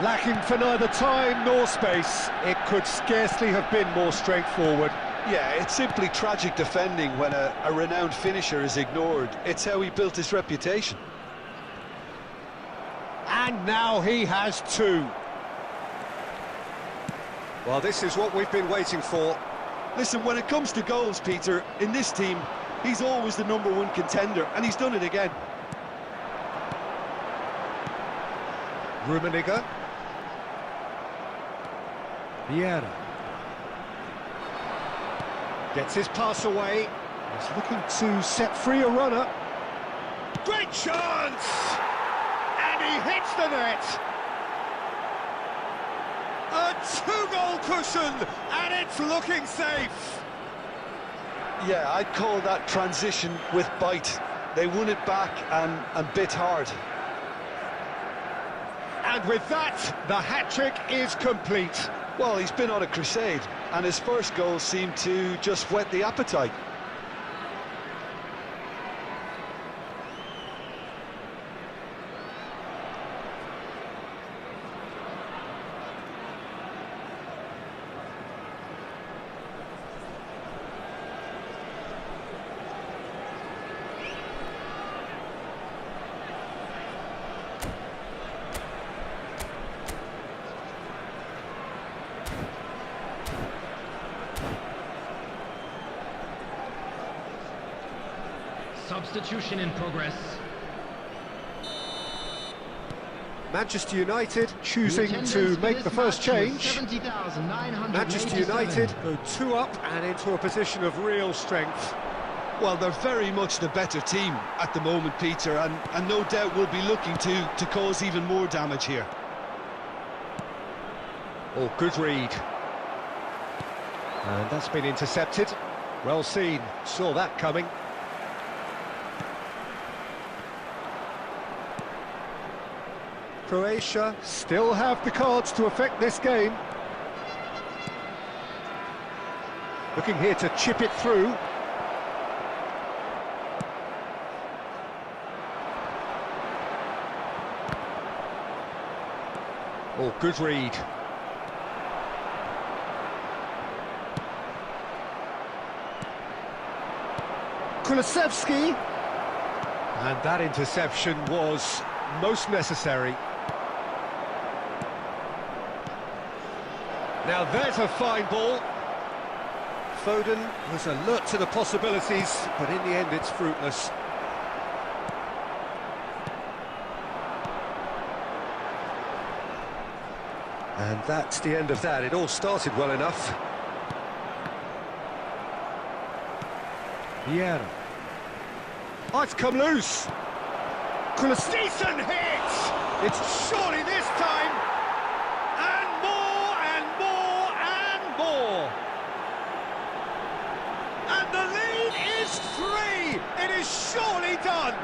Lacking for neither time nor space, it could scarcely have been more straightforward. Yeah, it's simply tragic defending when a renowned finisher is ignored. It's how he built his reputation. And now he has two. Well, this is what we've been waiting for. Listen, when it comes to goals, Peter, in this team, he's always the #1 contender, and he's done it again. Rummenigge. Vieira. Gets his pass away. He's looking to set free a runner. Great chance! And he hits the net! A two-goal cushion, and it's looking safe! Yeah, I'd call that transition with bite. They won it back and bit hard. And with that, the hat-trick is complete. Well, he's been on a crusade, and his first goal seemed to just whet the appetite. Substitution in progress. Manchester United choosing to make the first change. Manchester United go 2 up and into a position of real strength. Well, they're very much the better team at the moment, Peter, and no doubt will be looking to cause even more damage here. Oh, good read. And that's been intercepted. Well seen, saw that coming. Croatia still have the cards to affect this game. Looking here to chip it through. Oh, good read. Kulusevski. And that interception was most necessary. Now there's a fine ball. Foden was alert to the possibilities, but in the end it's fruitless. And that's the end of that. It all started well enough. Vieira. Oh, it's come loose. Decent hit! It's surely this time. And more, and more, and more. And the lead is 3. It is surely done.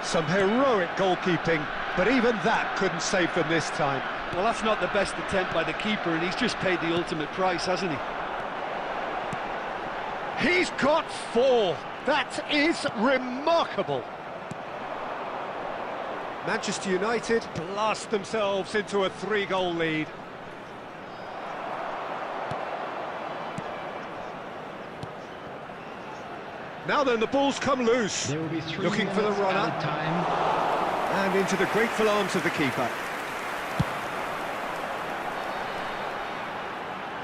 Some heroic goalkeeping, but even that couldn't save them this time. Well, that's not the best attempt by the keeper, and he's just paid the ultimate price, hasn't he? He's got 4. That is remarkable. Manchester United blast themselves into a 3-goal lead. Now then, the ball's come loose. There will be 3 Looking for the minutes runner. added time. And into the grateful arms of the keeper.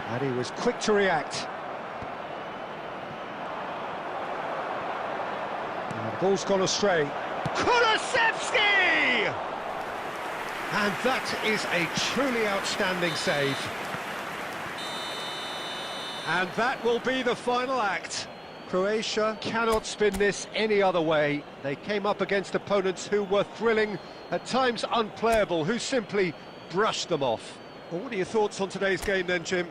And he was quick to react. And the ball's gone astray. Kulusevski! And that is a truly outstanding save. And that will be the final act. Croatia cannot spin this any other way. They came up against opponents who were thrilling, at times unplayable, who simply brushed them off. Well, what are your thoughts on today's game then, Jim?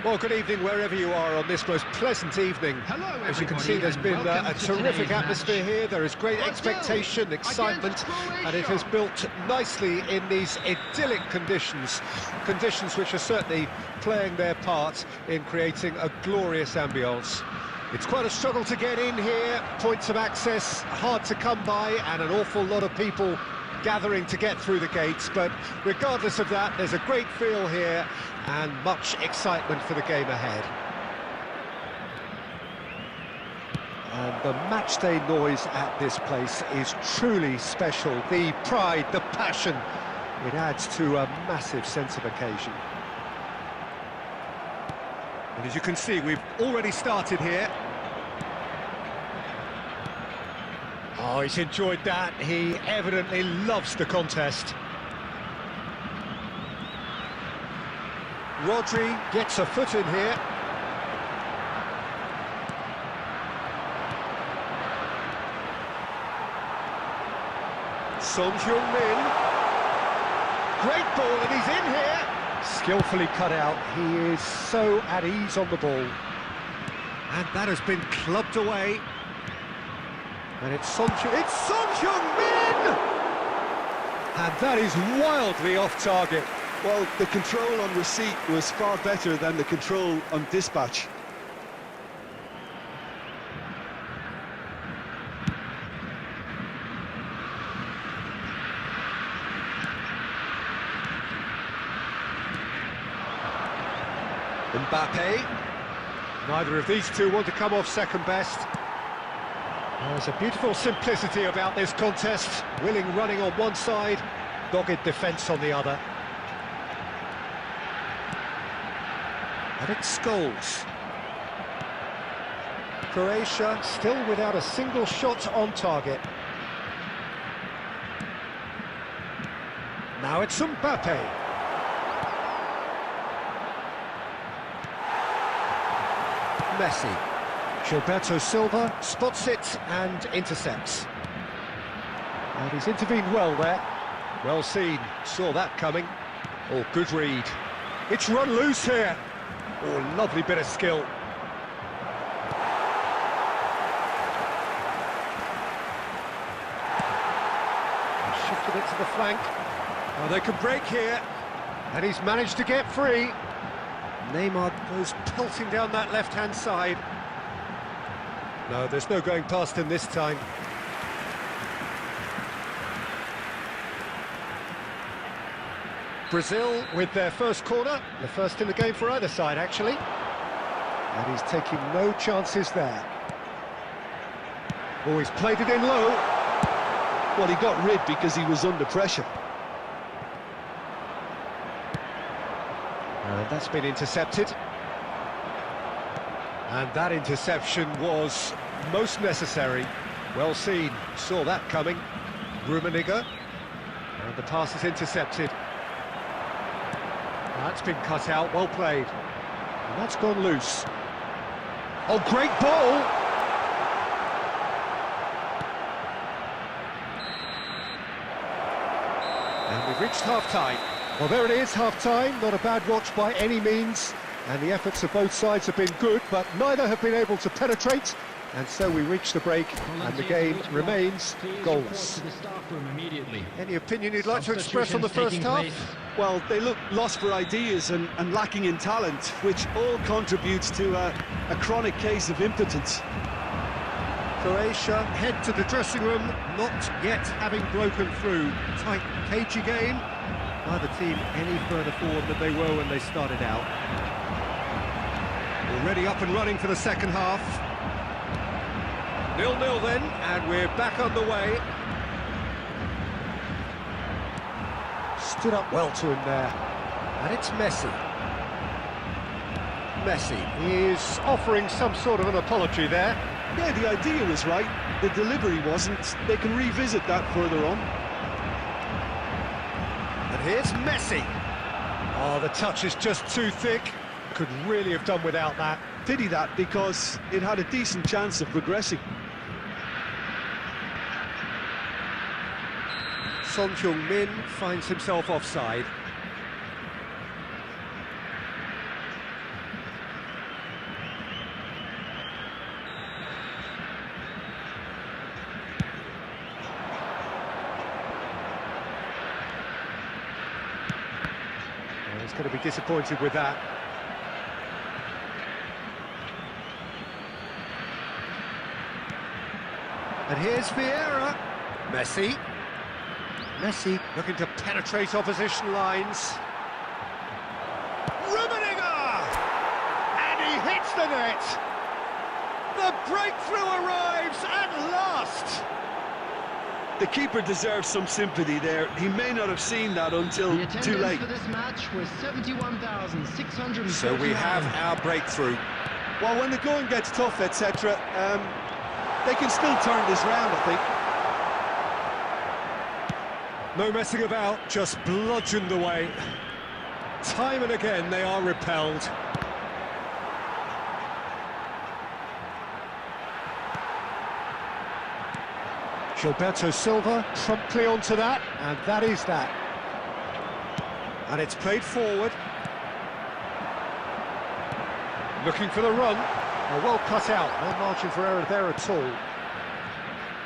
Well, good evening wherever you are on this most pleasant evening. Hello, as you can everybody, see, there's and been welcome a to terrific today's atmosphere match. here. There is great expectation, excitement, and it has built nicely in these idyllic conditions. Conditions which are certainly playing their part in creating a glorious ambience. It's quite a struggle to get in here, points of access hard to come by, and an awful lot of people gathering to get through the gates, but regardless of that, there's a great feel here and much excitement for the game ahead. And the matchday noise at this place is truly special. The pride, the passion, it adds to a massive sense of occasion. And as you can see, we've already started here. Oh, he's enjoyed that. He evidently loves the contest. Rodri gets a foot in here. Son Heung-min. Great ball, and he's in here. Skillfully cut out. He is so at ease on the ball. And that has been clubbed away. And it's Son Heung-min! And that is wildly off target. Well, the control on receipt was far better than the control on dispatch. Mbappe. Neither of these two want to come off second best. There's a beautiful simplicity about this contest. Willing running on one side, dogged defence on the other. And it's Scholes. Croatia still without a single shot on target. Now it's Mbappe. Messi. Gilberto Silva spots it and intercepts. And he's intervened well there. Well seen, saw that coming. Oh, good read. It's run loose here. Oh, lovely bit of skill. Shifted it to the flank. Oh, they can break here. And he's managed to get free. Neymar goes pelting down that left-hand side. No, there's no going past him this time. Brazil with their first corner, the first in the game for either side, actually. And he's taking no chances there. Oh, he's played it in low. Well, he got rid because he was under pressure. And that's been intercepted. And that interception was most necessary. Well seen, saw that coming. Rummenigge. And the pass is intercepted. That's been cut out, well played. And that's gone loose. Oh, great ball! And we've reached half-time. Well, there it is, half-time. Not a bad watch by any means. And the efforts of both sides have been good, but neither have been able to penetrate. And so we reach the break, and the game remains goalless. Any opinion you'd like to express on the first half? Well, they look lost for ideas and lacking in talent, which all contributes to a chronic case of impotence. Croatia head to the dressing room, not yet having broken through. Tight, cagey game. Neither team any further forward than they were when they started out. Already up and running for the second half. 0-0 then, and we're back on the way. Stood up well to him there. And it's Messi. Messi is offering some sort of an apology there. Yeah, the idea was right. The delivery wasn't. They can revisit that further on. And here's Messi. Oh, the touch is just too thick. Could really have done without that. Pity that, because it had a decent chance of progressing. Son Heung-min finds himself offside. Well, he's going to be disappointed with that. And here's Vieira. Messi. Messi looking to penetrate opposition lines. Rummenigge! And he hits the net! The breakthrough arrives at last! The keeper deserves some sympathy there. He may not have seen that until too late. For this match was 71,600. So we have our breakthrough. Well, when the going gets tough, etc., they can still turn this round, I think. No messing about, just bludgeoned away. Time and again they are repelled. Gilberto Silva promptly onto that, and that is that. And it's played forward. Looking for the run. Well cut out, no margin for error there at all.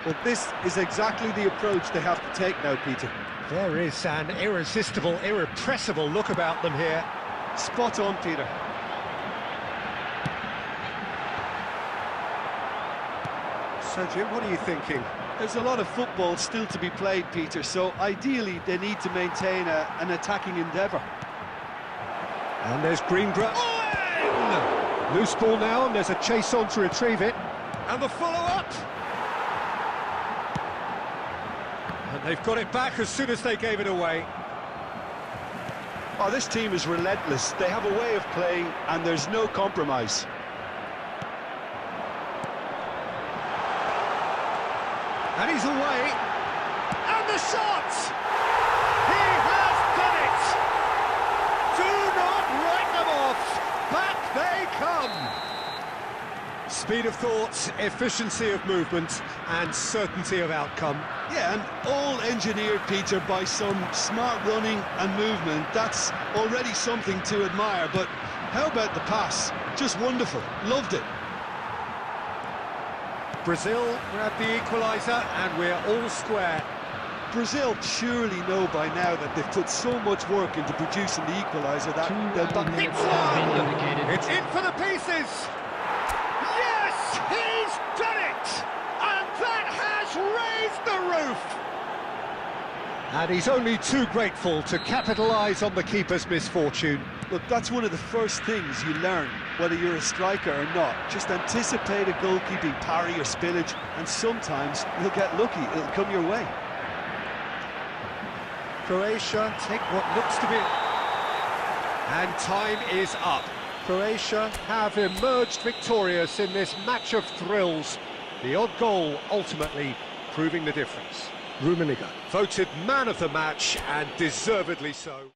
Well, this is exactly the approach they have to take now, Peter. There is an irresistible, irrepressible look about them here. Spot on, Peter. So, Jim, what are you thinking? There's a lot of football still to be played, Peter, so ideally they need to maintain an attacking endeavour. And there's Greengrass. Loose ball now, and there's a chase on to retrieve it. And the follow-up! And they've got it back as soon as they gave it away. Oh, this team is relentless. They have a way of playing, and there's no compromise. And he's away. And the shot! He has done it! Do not write them off! Back they come! Speed of thought, efficiency of movement, and certainty of outcome. Yeah, and all engineered, Peter, by some smart running and movement. That's already something to admire, but how about the pass? Just wonderful. Loved it. Brazil grab the equaliser, and we're all square. Brazil surely know by now that they've put so much work into producing the equaliser that they'll back. It's one! It's in for the pieces! Yes! He's done it! And that has raised the roof! And he's only too grateful to capitalise on the keeper's misfortune. Look, that's one of the first things you learn, whether you're a striker or not. Just anticipate a goalkeeping parry or spillage, and sometimes you'll get lucky, it'll come your way. Croatia take what looks to be... And time is up. Croatia have emerged victorious in this match of thrills. The odd goal ultimately proving the difference. Rummenigge voted man of the match, and deservedly so.